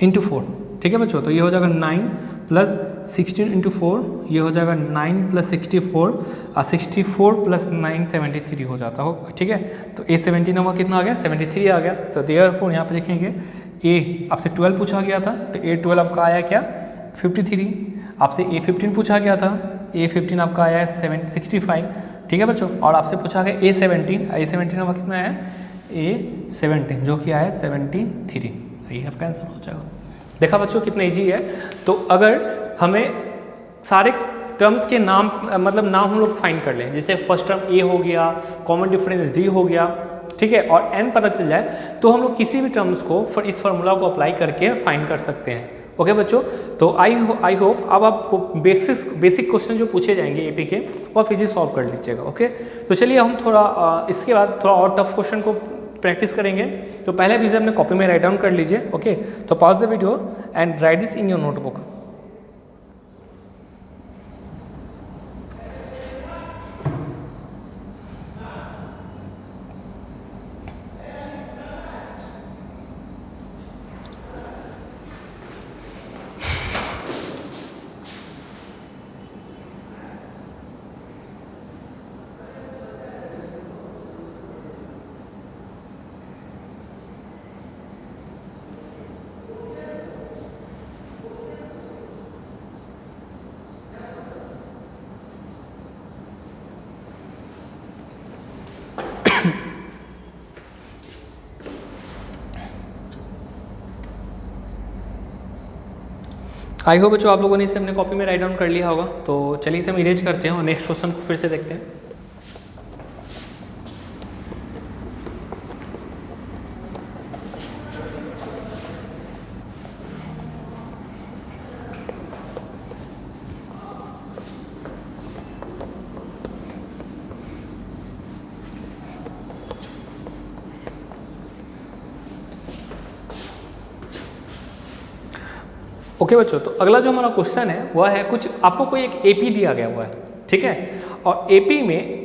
इंटू 4। ठीक है बच्चों, तो ये हो जाएगा 9 प्लस 16 इंटू 4, ये हो जाएगा 9 प्लस 64 और 64 प्लस 9 73 हो जाता हो। ठीक है, तो A17 हमारा कितना आ गया 73 आ गया। तो देयरफॉर यहाँ पे लिखेंगे ए आपसे 12 पूछा गया था, तो A12 आपका आया क्या 53। आपसे A15 पूछा गया था, A15 आपका आया है 65। ठीक है बच्चों, और आपसे पूछा गया A17 हमारा कितना है A17 जो कि आया 73। ये आपका आंसर हो जाएगा। देखा बच्चों कितना इजी है। तो अगर हमें सारे टर्म्स के नाम मतलब नाम हम लोग फाइंड कर लें, जैसे फर्स्ट टर्म ए हो गया, कॉमन डिफरेंस डी हो गया, ठीक है, और एन पता चल जाए, तो हम लोग किसी भी टर्म्स को इस फार्मूला को अप्लाई करके फाइंड कर सकते हैं। ओके बच्चों, तो आई होप अब आपको बेसिक क्वेश्चन जो पूछे जाएंगे एपी के वो आप इजी सॉल्व कर लीजिएगा। ओके, तो चलिए हम थोड़ा इसके बाद थोड़ा और टफ क्वेश्चन को प्रैक्टिस करेंगे। तो पहले भी अपने कॉपी में राइट डाउन कर लीजिए। ओके, तो pause the video and right this in your notebook. I hope बच्चों आप लोगों ने इसे अपने कॉपी में राइट डाउन कर लिया होगा। तो चलिए इसे हम इरेज करते हैं और नेक्स्ट क्वेश्चन को फिर से देखते हैं। ओके बच्चों, तो अगला जो हमारा क्वेश्चन है वह है कुछ आपको कोई एक एपी दिया गया हुआ है, ठीक है, और एपी में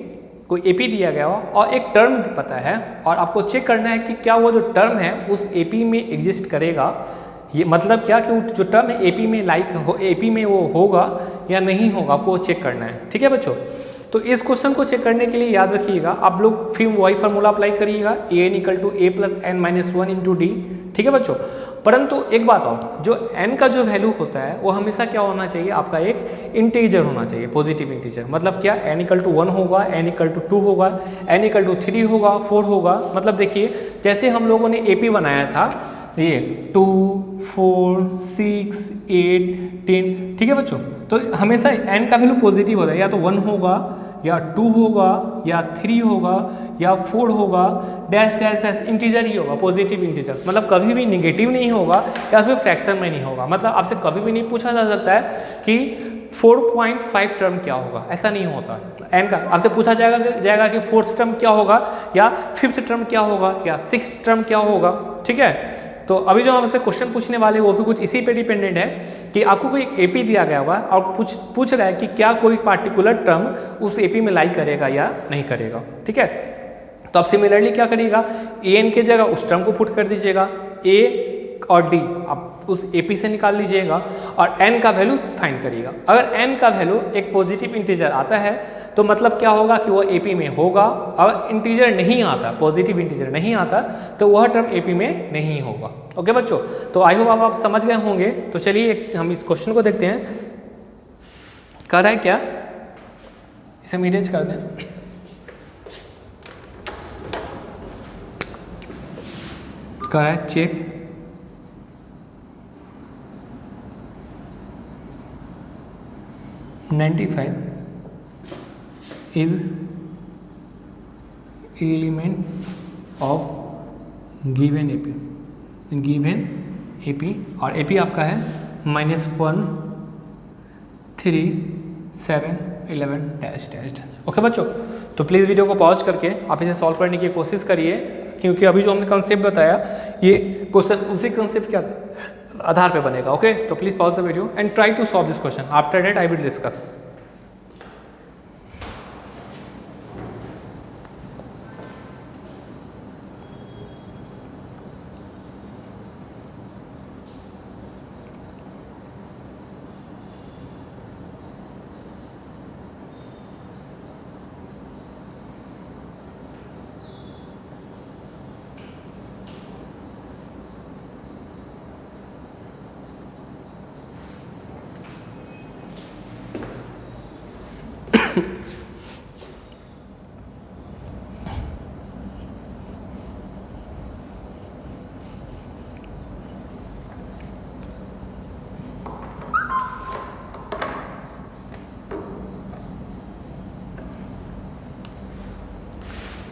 कोई एपी दिया गया हो और एक टर्म पता है और आपको चेक करना है कि क्या वो जो टर्म है उस एपी में एग्जिस्ट करेगा। ये मतलब क्या कि जो टर्म है एपी में एपी में वो होगा या नहीं होगा, आपको चेक करना है, ठीक है बच्चों। तो इस क्वेश्चन को चेक करने के लिए याद रखिएगा आप लोग फिर वही फार्मूला अप्लाई करिएगा, an = a + n - 1 × d, ठीक है बच्चों। परंतु एक बात और, जो n का जो वैल्यू होता है वो हमेशा क्या होना चाहिए, आपका एक इंटीजर होना चाहिए, पॉजिटिव इंटीजर। मतलब क्या, n = 1 होगा, n = 2 होगा, n = 3 होगा, 4 होगा। मतलब देखिए जैसे हम लोगों ने एपी बनाया था, ये 2, 4, 6, 8, 10, ठीक है बच्चों। तो हमेशा n का वैल्यू पॉजिटिव होता है, या तो 1 होगा या 2 होगा या 3 होगा या 4 होगा, डैश डैश इंटीजर ही होगा, पॉजिटिव इंटीजर। मतलब कभी भी निगेटिव नहीं होगा या फिर फ्रैक्शन में नहीं होगा। मतलब आपसे कभी भी नहीं पूछा जा सकता है कि 4.5 टर्म क्या होगा, ऐसा नहीं होता। एन का आपसे पूछा जाएगा कि 4th टर्म क्या होगा या 5th टर्म क्या होगा या 6th टर्म क्या होगा, ठीक है। तो अभी जो हमसे क्वेश्चन पूछने वाले वो भी कुछ इसी पे डिपेंडेंट है कि आपको कोई एपी दिया गया हुआ है और पूछ रहा है कि क्या कोई पार्टिकुलर टर्म उस एपी में लाई करेगा या नहीं करेगा, ठीक है। तो आप सिमिलरली क्या करिएगा, an के जगह उस टर्म को पुट कर दीजिएगा, a और d आप उस एपी से निकाल लीजिएगा और n का वैल्यू फाइंड करिएगा। अगर n का वैल्यू एक पॉजिटिव इंटीजर आता है तो मतलब क्या होगा कि वह एपी में होगा। अगर इंटीजर नहीं आता, पॉजिटिव इंटीजर नहीं आता, तो वह टर्म एपी में नहीं होगा। ओके बच्चों, तो आई होप आप समझ गए होंगे। तो चलिए हम इस क्वेश्चन को देखते हैं। कर रहा है क्या, इसे हम इरेज कर दें। कर रहा है check (95) is element of given AP और AP आपका है -1, 3, 7, 11 डैश डैश। ओके बच्चों, तो प्लीज़ वीडियो को पॉज करके आप इसे सॉल्व करने की कोशिश करिए, क्योंकि अभी जो हमने कंसेप्ट बताया ये क्वेश्चन उसी कंसेप्ट के आधार पे बनेगा। ओके, तो please pause the video and try to solve this question. After that I will discuss.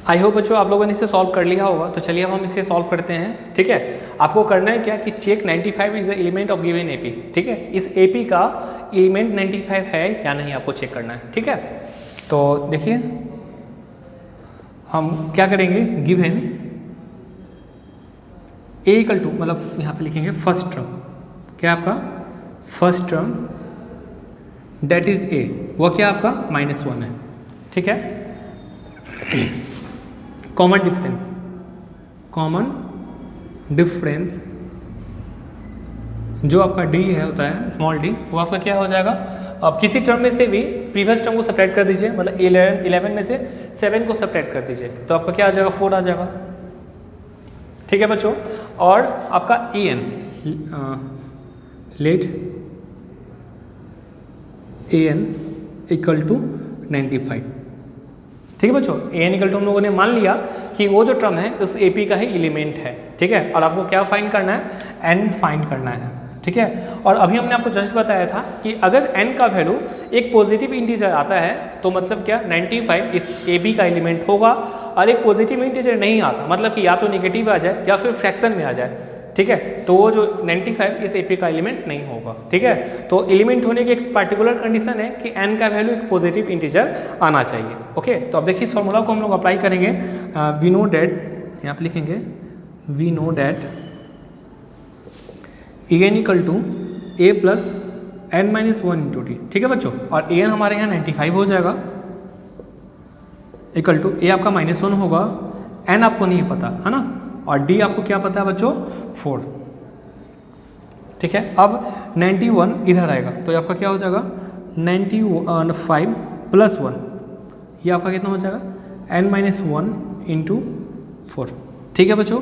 I hope बच्चों आप लोगों ने इसे सॉल्व कर लिया होगा। तो चलिए अब हम इसे सॉल्व करते हैं, ठीक है। आपको करना है क्या कि check 95 is the element of given AP, ठीक है। इस एपी का एलिमेंट 95 है या नहीं आपको चेक करना है, ठीक है। तो देखिए हम क्या करेंगे, गिवन a = मतलब यहाँ पे लिखेंगे फर्स्ट टर्म, क्या आपका first term debt is a, वह क्या आपका -1 है, ठीक है। कॉमन डिफरेंस जो आपका d है होता है स्मॉल d, वो आपका क्या हो जाएगा। अब किसी टर्म में से भी प्रीवियस टर्म को सब्ट्रैक्ट कर दीजिए, मतलब 11 में से 7 को सब्ट्रैक्ट कर दीजिए, तो आपका क्या आ जाएगा, 4 आ जाएगा, ठीक है बच्चों। और आपका an लेट an = 95, ठीक है बच्चों। an = हम लोगों ने मान लिया कि वो जो टर्म है उस एपी का ही एलिमेंट है, ठीक है। और आपको क्या फाइंड करना है, n फाइंड करना है, ठीक है। और अभी हमने आपको जस्ट बताया था कि अगर n का वैल्यू एक पॉजिटिव इंटीजर आता है तो मतलब क्या 95 इस एपी का एलिमेंट होगा, और एक पॉजिटिव इंटीजर नहीं आता मतलब कि या तो नेगेटिव आ जाए या फिर फ्रैक्शन में आ जाए, ठीक है। तो वो जो 95 इस एपी का एलिमेंट नहीं होगा, ठीक है। तो एलिमेंट होने की एक पार्टिकुलर कंडीशन है कि n का वैल्यू एक पॉजिटिव इंटीजर आना चाहिए, ओके। तो अब देखिए इस फॉर्मूला को हम लोग अप्लाई करेंगे। वी नो डैट, यहाँ पे लिखेंगे we know that an = a plus n minus one into d, ठीक है बच्चों। और ए एन हमारे यहाँ 95 हो जाएगा, इक्वल टू ए आपका -1 होगा, एन आपको नहीं पता है ना, और डी आपको क्या पता है बच्चों 4, ठीक है। अब 91 इधर आएगा तो ये आपका क्या हो जाएगा 95 प्लस 1, ये आपका कितना हो जाएगा n-1 इंटू 4, ठीक है बच्चों।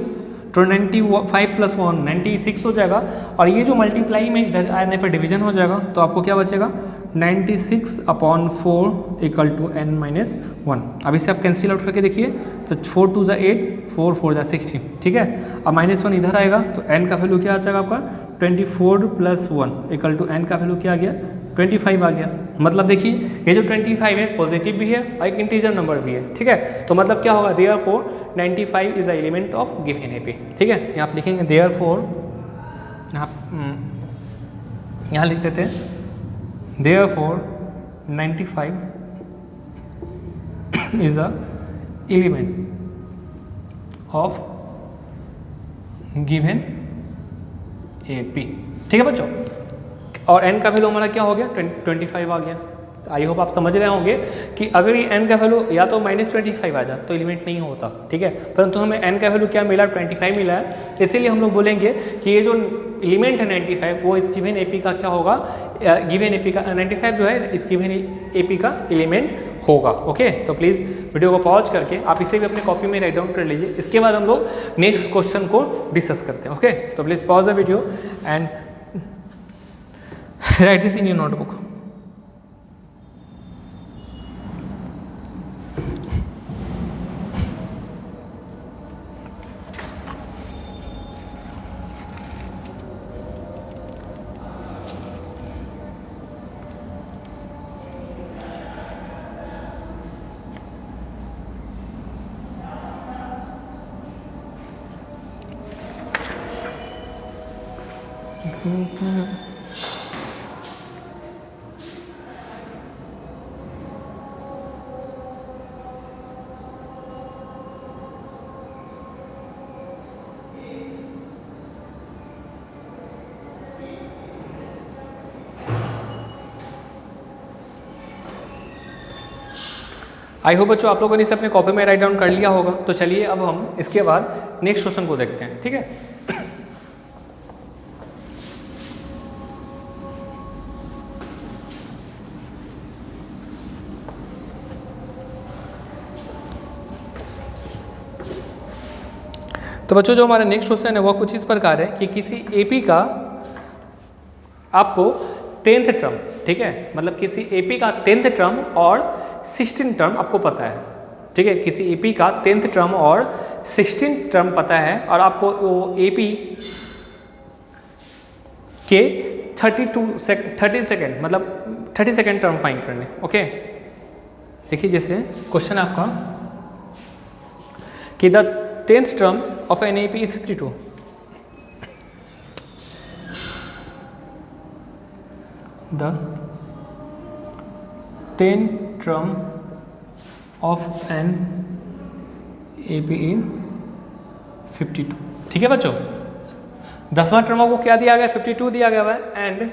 तो 95 प्लस 1 96 हो जाएगा, और ये जो मल्टीप्लाई में इधर आने पर डिवीजन हो जाएगा, तो आपको क्या बचेगा 96/4 इक्वल टू n-1। अब इसे आप कैंसिल आउट करके देखिए, तो 4 2 = 8, 4 4 = 16, ठीक है। अब -1 इधर आएगा तो n का वैल्यू क्या आ जाएगा आपका 24 प्लस 1 इक्वल टू n का वैल्यू क्या आ गया 25 आ गया। मतलब देखिए ये जो 25 है पॉजिटिव भी है और एक इंटीजर नंबर भी है, ठीक है। तो मतलब क्या होगा therefore 95 is the element of given AP, ठीक है। यहाँ आप लिखेंगे देयरफॉर, यहाँ लिख देते हैं therefore 95 is the element of given AP, ठीक है बच्चों। और n का वैल्यू हमारा क्या हो गया 25 आ गया। आई होप आप समझ रहे होंगे कि अगर ये n का वैल्यू या तो -25 आ जाए तो एलिमेंट नहीं होता, ठीक है। परंतु हमें n का वैल्यू क्या मिला 25 मिला है, इसीलिए हम लोग बोलेंगे कि ये जो एलिमेंट है 95 वो इस गिवन एपी का क्या होगा, गिवन एपी का 95 जो है इस गिवन एपी का एलिमेंट होगा। ओके, तो प्लीज़ वीडियो को पॉज करके आप इसे भी अपने कॉपी में राइट डाउन कर लीजिए। इसके बाद हम लोग नेक्स्ट क्वेश्चन को डिस्कस करते हैं। ओके, तो please pause the video and write this in your notebook. I hope बच्चों आप लोगों ने इसे अपने कॉपी में राइट डाउन कर लिया होगा। तो चलिए अब हम इसके बाद नेक्स्ट क्वेश्चन को देखते हैं, ठीक है। तो बच्चों जो हमारा नेक्स्ट क्वेश्चन है वह कुछ इस प्रकार है कि किसी एपी का आपको 10th टर्म, ठीक है, मतलब किसी एपी का 10th टर्म और 16 टर्म आपको पता है, ठीक है। किसी एपी का 10th टर्म और 16 टर्म पता है और आपको वो एपी के 30 सेकेंड मतलब 30 सेकेंड टर्म फाइंड करने। ओके, देखिए जैसे क्वेश्चन आपका कि the 10th term of an AP is 52। The 10th term of an AP is 52, ठीक है बच्चों। 10वां टर्म को क्या दिया गया 52 दिया गया है एंड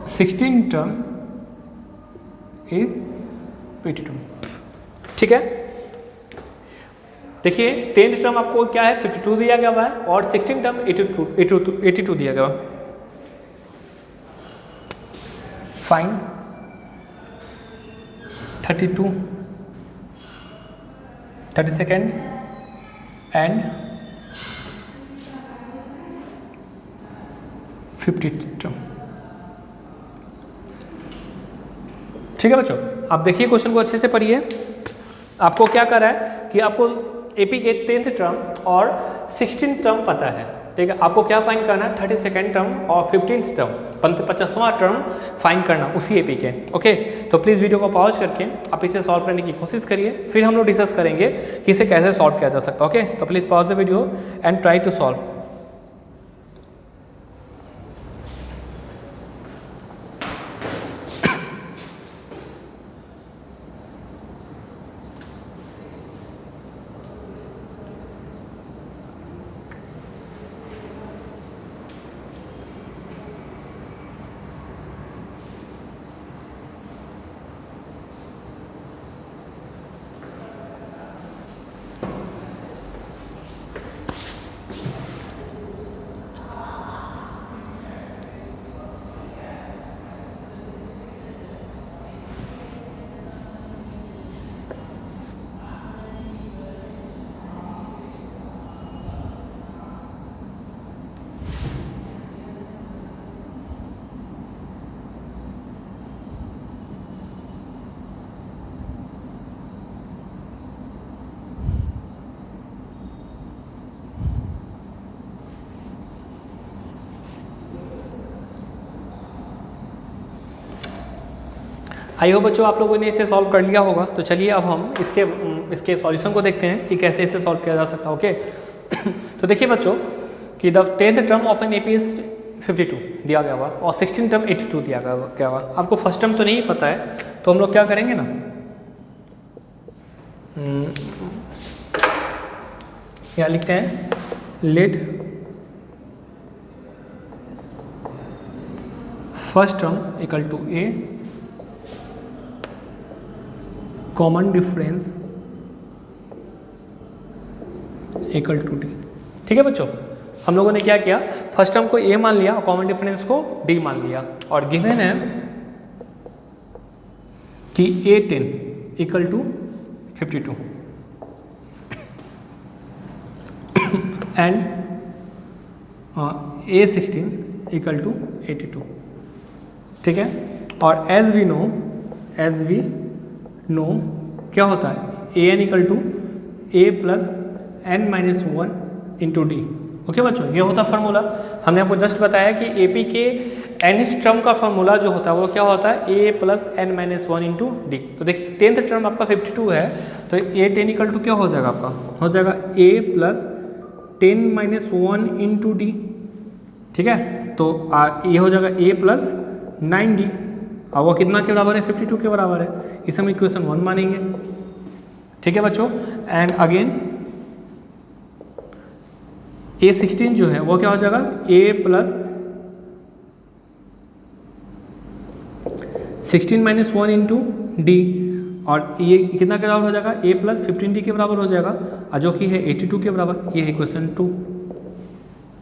16 टर्म इज 52, ठीक है। देखिए 10th टर्म आपको क्या है 52 दिया गया है और 16 टर्म 82 दिया गया है। फाइन 32 30 सेकेंड एंड 50 टर्म, ठीक है बच्चों। आप देखिए क्वेश्चन को अच्छे से पढ़िए। आपको क्या कर रहा है कि आपको एपी के 10th टर्म और 16 टर्म पता है, ठीक है। आपको क्या फाइंड करना है 32nd टर्म और 15th टर्म 50वां टर्म फाइंड करना उसी एपी के। ओके, तो प्लीज़ वीडियो को पॉज करके आप इसे सॉल्व करने की कोशिश करिए, फिर हम लोग डिस्कस करेंगे कि इसे कैसे सॉल्व किया जा सकता है। ओके, तो please pause the video and try to solve. I hope बच्चों आप लोगों ने इसे सॉल्व कर लिया होगा। तो चलिए अब हम इसके सॉल्यूशन को देखते हैं कि कैसे इसे सॉल्व किया जा सकता है। ओके तो देखिए बच्चों कि the 10th term of an AP is 52 दिया गया हुआ और 16 टर्म 82 दिया गया हुआ। आपको फर्स्ट टर्म तो नहीं पता है, तो हम लोग क्या करेंगे ना, यहाँ लिखते हैं let first term equal to a common difference equal to d. ठीक है बच्चों, हम लोगों ने क्या किया, फर्स्ट टर्म को ए मान लिया और कॉमन डिफरेंस को डी मान लिया और गिवन है कि A10 equal to 52 and A16 equal to 82। ठीक है, और एज वी नो क्या होता है, an equal to a plus n minus 1 into d. Okay बच्चों, ये होता फार्मूला। हमने आपको जस्ट बताया कि एपी के nth टर्म का फार्मूला जो होता है वो क्या होता है, a plus n minus 1 into D. तो देखिए 10th टर्म आपका 52 है, तो A10 इक्वल टू क्या हो जाएगा, आपका हो जाएगा a plus 10 minus 1 into d. ठीक है, तो ये हो जाएगा a प्लस 9d और वो कितना के बराबर है, 52 के बराबर है। इसे हम इक्वेशन 1 मानेंगे। ठीक है बच्चों, एंड अगेन A16 जो है वो क्या हो जाएगा, a plus 16 minus 1 into D और ये कितना के बराबर हो जाएगा, a प्लस 15d के बराबर हो जाएगा और जो कि है 82 के बराबर। ये है इक्वेशन 2।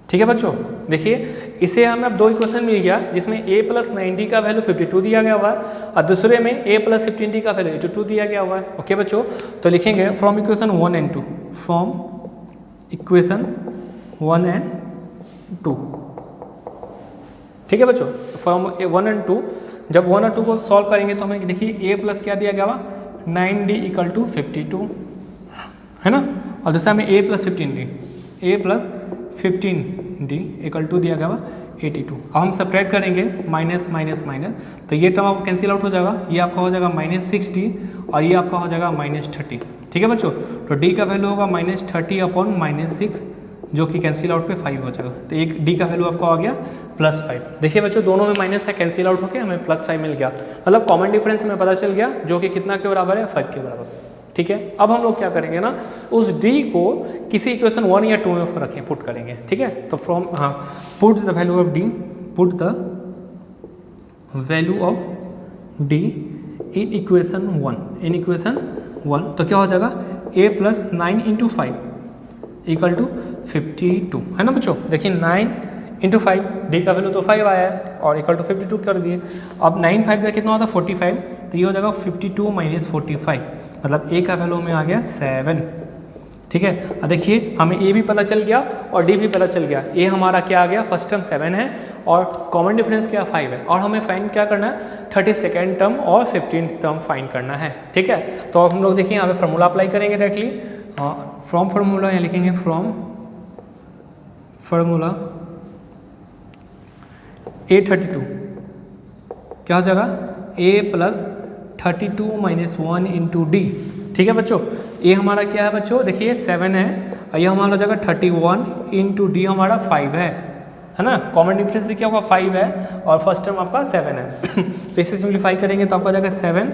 ठीक है बच्चों, देखिए इसे हमें अब दो इक्वेशन मिल गया जिसमें a प्लस 9d का वैल्यू 52 दिया गया हुआ है और दूसरे में a प्लस 15d का वैल्यू 82 दिया गया हुआ है। ओके बच्चों, तो लिखेंगे from equation 1 and 2, from equation 1 and 2। ठीक है बच्चों, फ्रॉम 1 एंड 2, जब 1 और 2 को सॉल्व करेंगे तो हमें देखिए a प्लस क्या दिया गया हुआ, 9d इक्वल टू 52 है ना, और दूसरा में a plus 15d equal to दिया गया हुआ 82। अब हम सब्ट्रैक्ट करेंगे माइनस माइनस माइनस, तो ये टर्म आपको कैंसिल आउट हो जाएगा, ये आपका हो जाएगा माइनस 6d और ये आपका हो जाएगा माइनस 30। ठीक है बच्चों, तो d का वैल्यू होगा माइनस 30 अपॉन माइनस 6 जो कि कैंसिल आउट पे 5 हो जाएगा। तो एक d का वैल्यू आपको आ गया प्लस 5। देखिए बच्चों दोनों में माइनस था, कैंसिल आउट होकर हमें प्लस 5 मिल गया, मतलब कॉमन डिफरेंस हमें पता चल गया जो कि कितना के बराबर है, 5 के बराबर। ठीक है, अब हम लोग क्या करेंगे ना, उस d को किसी इक्वेशन 1 या 2 में रखें, पुट करेंगे। ठीक है, तो from put the value of d, put the value of d in equation 1, तो क्या हो जाएगा, a plus 9 into 5 equal to 52 है ना बच्चों। देखिए 9 इंटू 5, डी का वैल्यू तो 5 आया है और इक्वल टू 52 कर दिए। अब 9 5 से कितना होता है 45, तो ये हो जाएगा 52 माइनस 45, मतलब ए का वैल्यू में आ गया 7। ठीक है, अब देखिए हमें ए भी पता चल गया और डी भी पता चल गया। ए हमारा क्या आ गया, फर्स्ट टर्म 7 है और कॉमन डिफरेंस क्या 5 है, और हमें फाइंड क्या करना है, 32nd टर्म और 15th टर्म फाइंड करना है। ठीक है, तो अब हम लोग देखिए यहाँ पे फार्मूला अप्लाई करेंगे डायरेक्टली। फ्रॉम फार्मूला यहाँ लिखेंगे, फ्रॉम फार्मूला A32 क्या हो जाएगा, a plus 32 minus 1 into d. ठीक है बच्चों, ये हमारा क्या है बच्चों, देखिए 7 है और ये हमारा हो जाएगा 31 इंटू डी हमारा 5 है ना। कॉमन डिफरेंस से क्या होगा 5 है और फर्स्ट टर्म आपका 7 है तो इसे सिंप्लीफाई करेंगे तो आपका आ जाएगा 7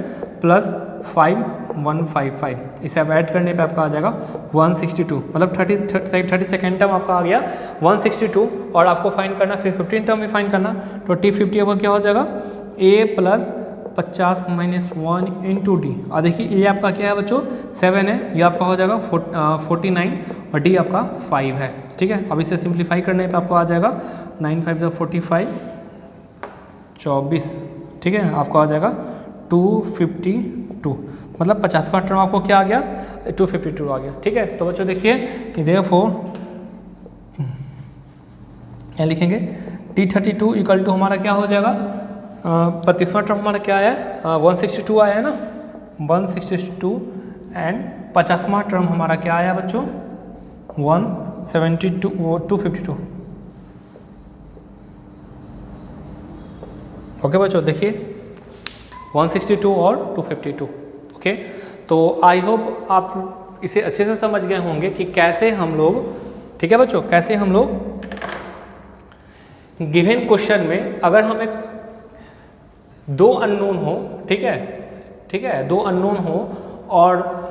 प्लस 5 155, इसे अब ऐड करने पे आपका आ जाएगा 162, मतलब 32nd टर्म आपका आ गया 162 और आपको फाइंड करना, फिर 15 टर्म भी फाइंड करना। तो T50 आपका क्या हो जाएगा, a plus 50 minus 1 into D. और देखिए ये आपका क्या है बच्चों 7 है, ये आपका हो जाएगा 49 और डी आपका 5 है। ठीक है, अब इसे सिंप्लीफाई करने पे आपको आ जाएगा 9 5 45 24। ठीक है, आपको आ जाएगा 252, मतलब 50वां टर्म आपको क्या आ गया 252 आ गया। ठीक है, तो बच्चों देखिए कि देयरफॉर यहाँ लिखेंगे T32 इक्वल टू हमारा क्या हो जाएगा, 32वां टर्म हमारा क्या आया है 162 आया है ना, 162 एंड 50वां टर्म हमारा क्या आया बच्चों 252। ओके बच्चों देखिए 162 और 252। ओके, तो आई होप आप इसे अच्छे से समझ गए होंगे कि कैसे हम लोग, ठीक है बच्चों, कैसे हम लोग गिवन क्वेश्चन में अगर हमें दो अननोन हो, ठीक है, दो अननोन हो और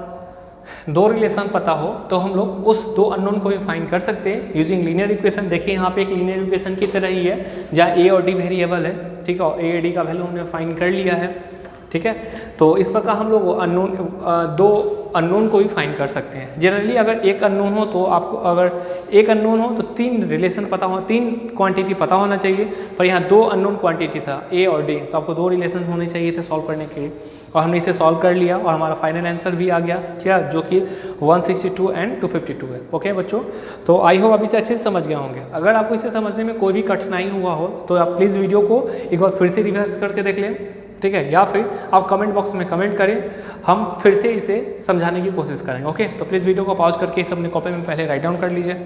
दो रिलेशन पता हो, तो हम लोग उस दो अननोन को भी फाइंड कर सकते हैं यूजिंग लीनियर इक्वेशन। देखिए यहाँ पे एक लीनियर इक्वेशन की तरह ही है जहाँ ए और डी वेरिएबल है, ठीक है, और ए डी का वैल्यू हमने फाइंड कर लिया है, ठीक है। तो इस प्रकार हम लोग अननोन दो अननोन को भी फाइंड कर सकते हैं। जनरली अगर एक अननोन हो तो आपको, अगर एक अननोन हो तो तीन रिलेशन पता हो, तीन क्वांटिटी पता होना चाहिए, पर यहाँ दो अननोन क्वांटिटी था ए और डी, तो आपको दो रिलेशन होने चाहिए थे सॉल्व करने के लिए, और हमने इसे सॉल्व कर लिया और हमारा फाइनल आंसर भी आ गया, क्या, जो कि 162 एंड 252 है। ओके बच्चों, तो आई होप आप इसे अच्छे से समझ गए होंगे। अगर आपको इसे समझने में कोई भी कठिनाई हुआ हो तो आप प्लीज़ वीडियो को एक बार फिर से रिवर्स करके देख लें, ठीक है, या फिर आप कमेंट बॉक्स में कमेंट करें, हम फिर से इसे समझाने की कोशिश करेंगे। ओके, तो प्लीज़ वीडियो को पॉज करके इसे अपने कॉपी में पहले राइट डाउन कर लीजिए।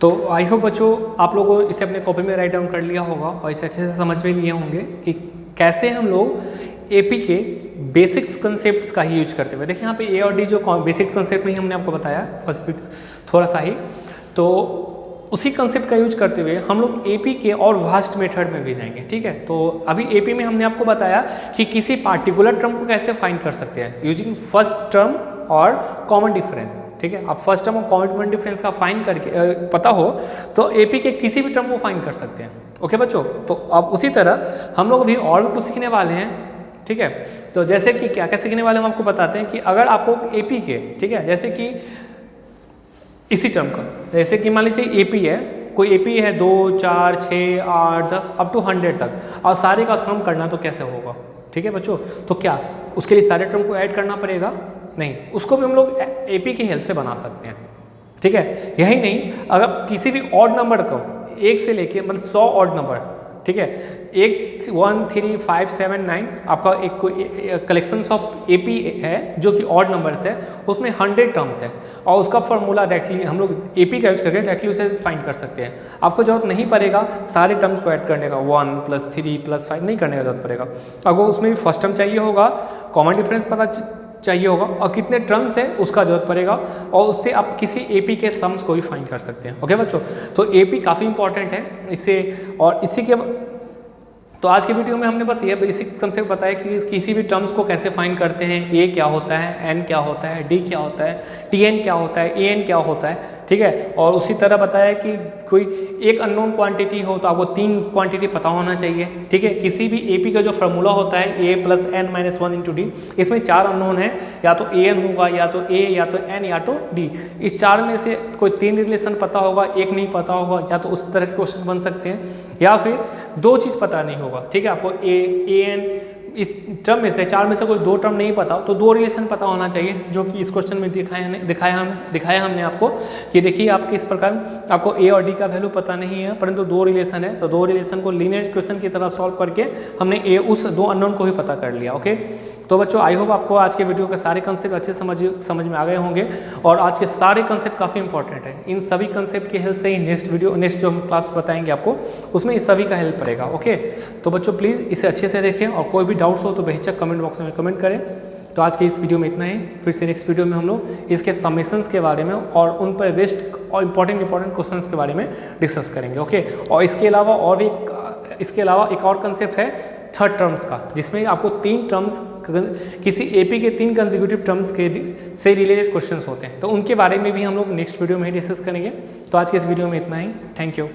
तो आई होप बच्चों आप लोगों इसे अपने कॉपी में राइट डाउन कर लिया होगा और इसे अच्छे से समझ में लिए होंगे कि कैसे हम लोग एपी के बेसिक्स कंसेप्ट्स का ही यूज करते हुए। देखिए यहाँ पे ए और डी जो बेसिक कंसेप्ट में ही हमने आपको बताया फर्स्ट बिट थोड़ा सा ही, तो उसी कंसेप्ट का यूज करते हुए हम लोग एपी के और वास्ट मेथड में भी जाएंगे, ठीक है। तो अभी एपी में हमने आपको बताया कि किसी पार्टिकुलर टर्म को कैसे फाइंड कर सकते हैं यूजिंग फर्स्ट टर्म और कॉमन डिफरेंस, ठीक है। आप फर्स्ट टर्म और कॉमन डिफरेंस का फाइंड करके पता हो तो एपी के किसी भी टर्म को फाइंड कर सकते हैं। ओके बच्चों, तो अब उसी तरह हम लोग भी और भी कुछ सीखने वाले हैं, ठीक है। तो जैसे कि क्या क्या सीखने वाले हम आपको बताते हैं कि अगर आपको एपी के, ठीक है, जैसे कि इसी टर्म का, जैसे कि मान लीजिए एपी है, कोई एपी है 2, 4, 6, 8, 10 अप टू 100 तक, और सारे का सम करना तो कैसे होगा, ठीक है बच्चों। तो क्या उसके लिए सारे टर्म को ऐड करना पड़ेगा? नहीं, उसको भी हम लोग एपी की हेल्प से बना सकते हैं, ठीक है। यही नहीं, अगर किसी भी ऑड नंबर को एक से लेके मतलब 100 ऑड नंबर, ठीक है, 1, 3, 5, 7, 9 आपका एक कोई कलेक्शन ऑफ एपी है जो कि ऑड नंबर्स है, उसमें 100 टर्म्स है और उसका फॉर्मूला डायरेक्टली हम लोग एपी का यूज करके डायरेक्टली उसे फाइंड कर सकते हैं। आपको जरूरत नहीं पड़ेगा सारे टर्म्स को ऐड करने का, 1 + 3 + 5 नहीं करने का जरूरत पड़ेगा। अगर उसमें भी फर्स्ट टर्म चाहिए होगा, कॉमन डिफरेंस पता चाहिए होगा और कितने टर्म्स है उसका जरूरत पड़ेगा, और उससे आप किसी एपी के सम्स को भी फाइंड कर सकते हैं। ओके बच्चों, तो एपी काफ़ी इंपॉर्टेंट है इससे। और इसी के तो आज की वीडियो में हमने बस ये बेसिक कंसेप्ट बताया कि किसी भी टर्म्स को कैसे फाइंड करते हैं, ए क्या होता है, एन क्या होता है, डी क्या होता है, टी एन क्या होता है, ए एन क्या होता है, ठीक है। और उसी तरह बताया कि कोई एक अननोन क्वांटिटी हो तो आपको 3 क्वांटिटी पता होना चाहिए, ठीक है। किसी भी एपी का जो फार्मूला होता है ए + n - 1 × डी, इसमें 4 अननोन है, या तो ए एन होगा, या तो ए, या तो एन, या तो डी। इस 4 में से कोई 3 रिलेशन पता होगा, एक नहीं पता होगा, या तो उस तरह के क्वेश्चन बन सकते हैं, या फिर 2 चीज़ पता नहीं होगा, ठीक है। आपको ए एन इस टर्म में से 4 में से कोई 2 टर्म नहीं पता तो 2 रिलेशन पता होना चाहिए, जो कि इस क्वेश्चन में दिखाया हमने आपको कि देखिए आपके इस प्रकार आपको ए और डी का वैल्यू पता नहीं है, परंतु 2 रिलेशन है, तो 2 रिलेशन को लीनियर इक्वेशन की तरह सॉल्व करके हमने उस 2 अननोन को भी पता कर लिया। ओके, तो बच्चों आई होप आपको आज के वीडियो के सारे कंसेप्ट अच्छे समझ में आ गए होंगे, और आज के सारे कंसेप्ट काफ़ी इंपॉर्टेंट है। इन सभी कंसेप्ट की हेल्प से ही नेक्स्ट जो हम क्लास बताएंगे आपको, उसमें इस सभी का हेल्प पड़ेगा। ओके, तो बच्चों प्लीज़ इसे अच्छे से देखें, और कोई भी डाउट्स हो तो बेहिचक कमेंट बॉक्स में कमेंट करें। तो आज के इस वीडियो में इतना ही, फिर से नेक्स्ट वीडियो में हम लोग इसके समेशंस के बारे में और उन पर बेस्ट और इंपॉर्टेंट क्वेश्चंस के बारे में डिस्कस करेंगे। ओके, और इसके अलावा एक और कंसेप्ट है थर्ड टर्म्स का, जिसमें आपको 3 टर्म्स किसी एपी के 3 कंसेक्यूटिव टर्म्स के से रिलेटेड क्वेश्चंस होते हैं, तो उनके बारे में भी हम लोग नेक्स्ट वीडियो में ही डिस्कस करेंगे। तो आज के इस वीडियो में इतना ही, थैंक यू।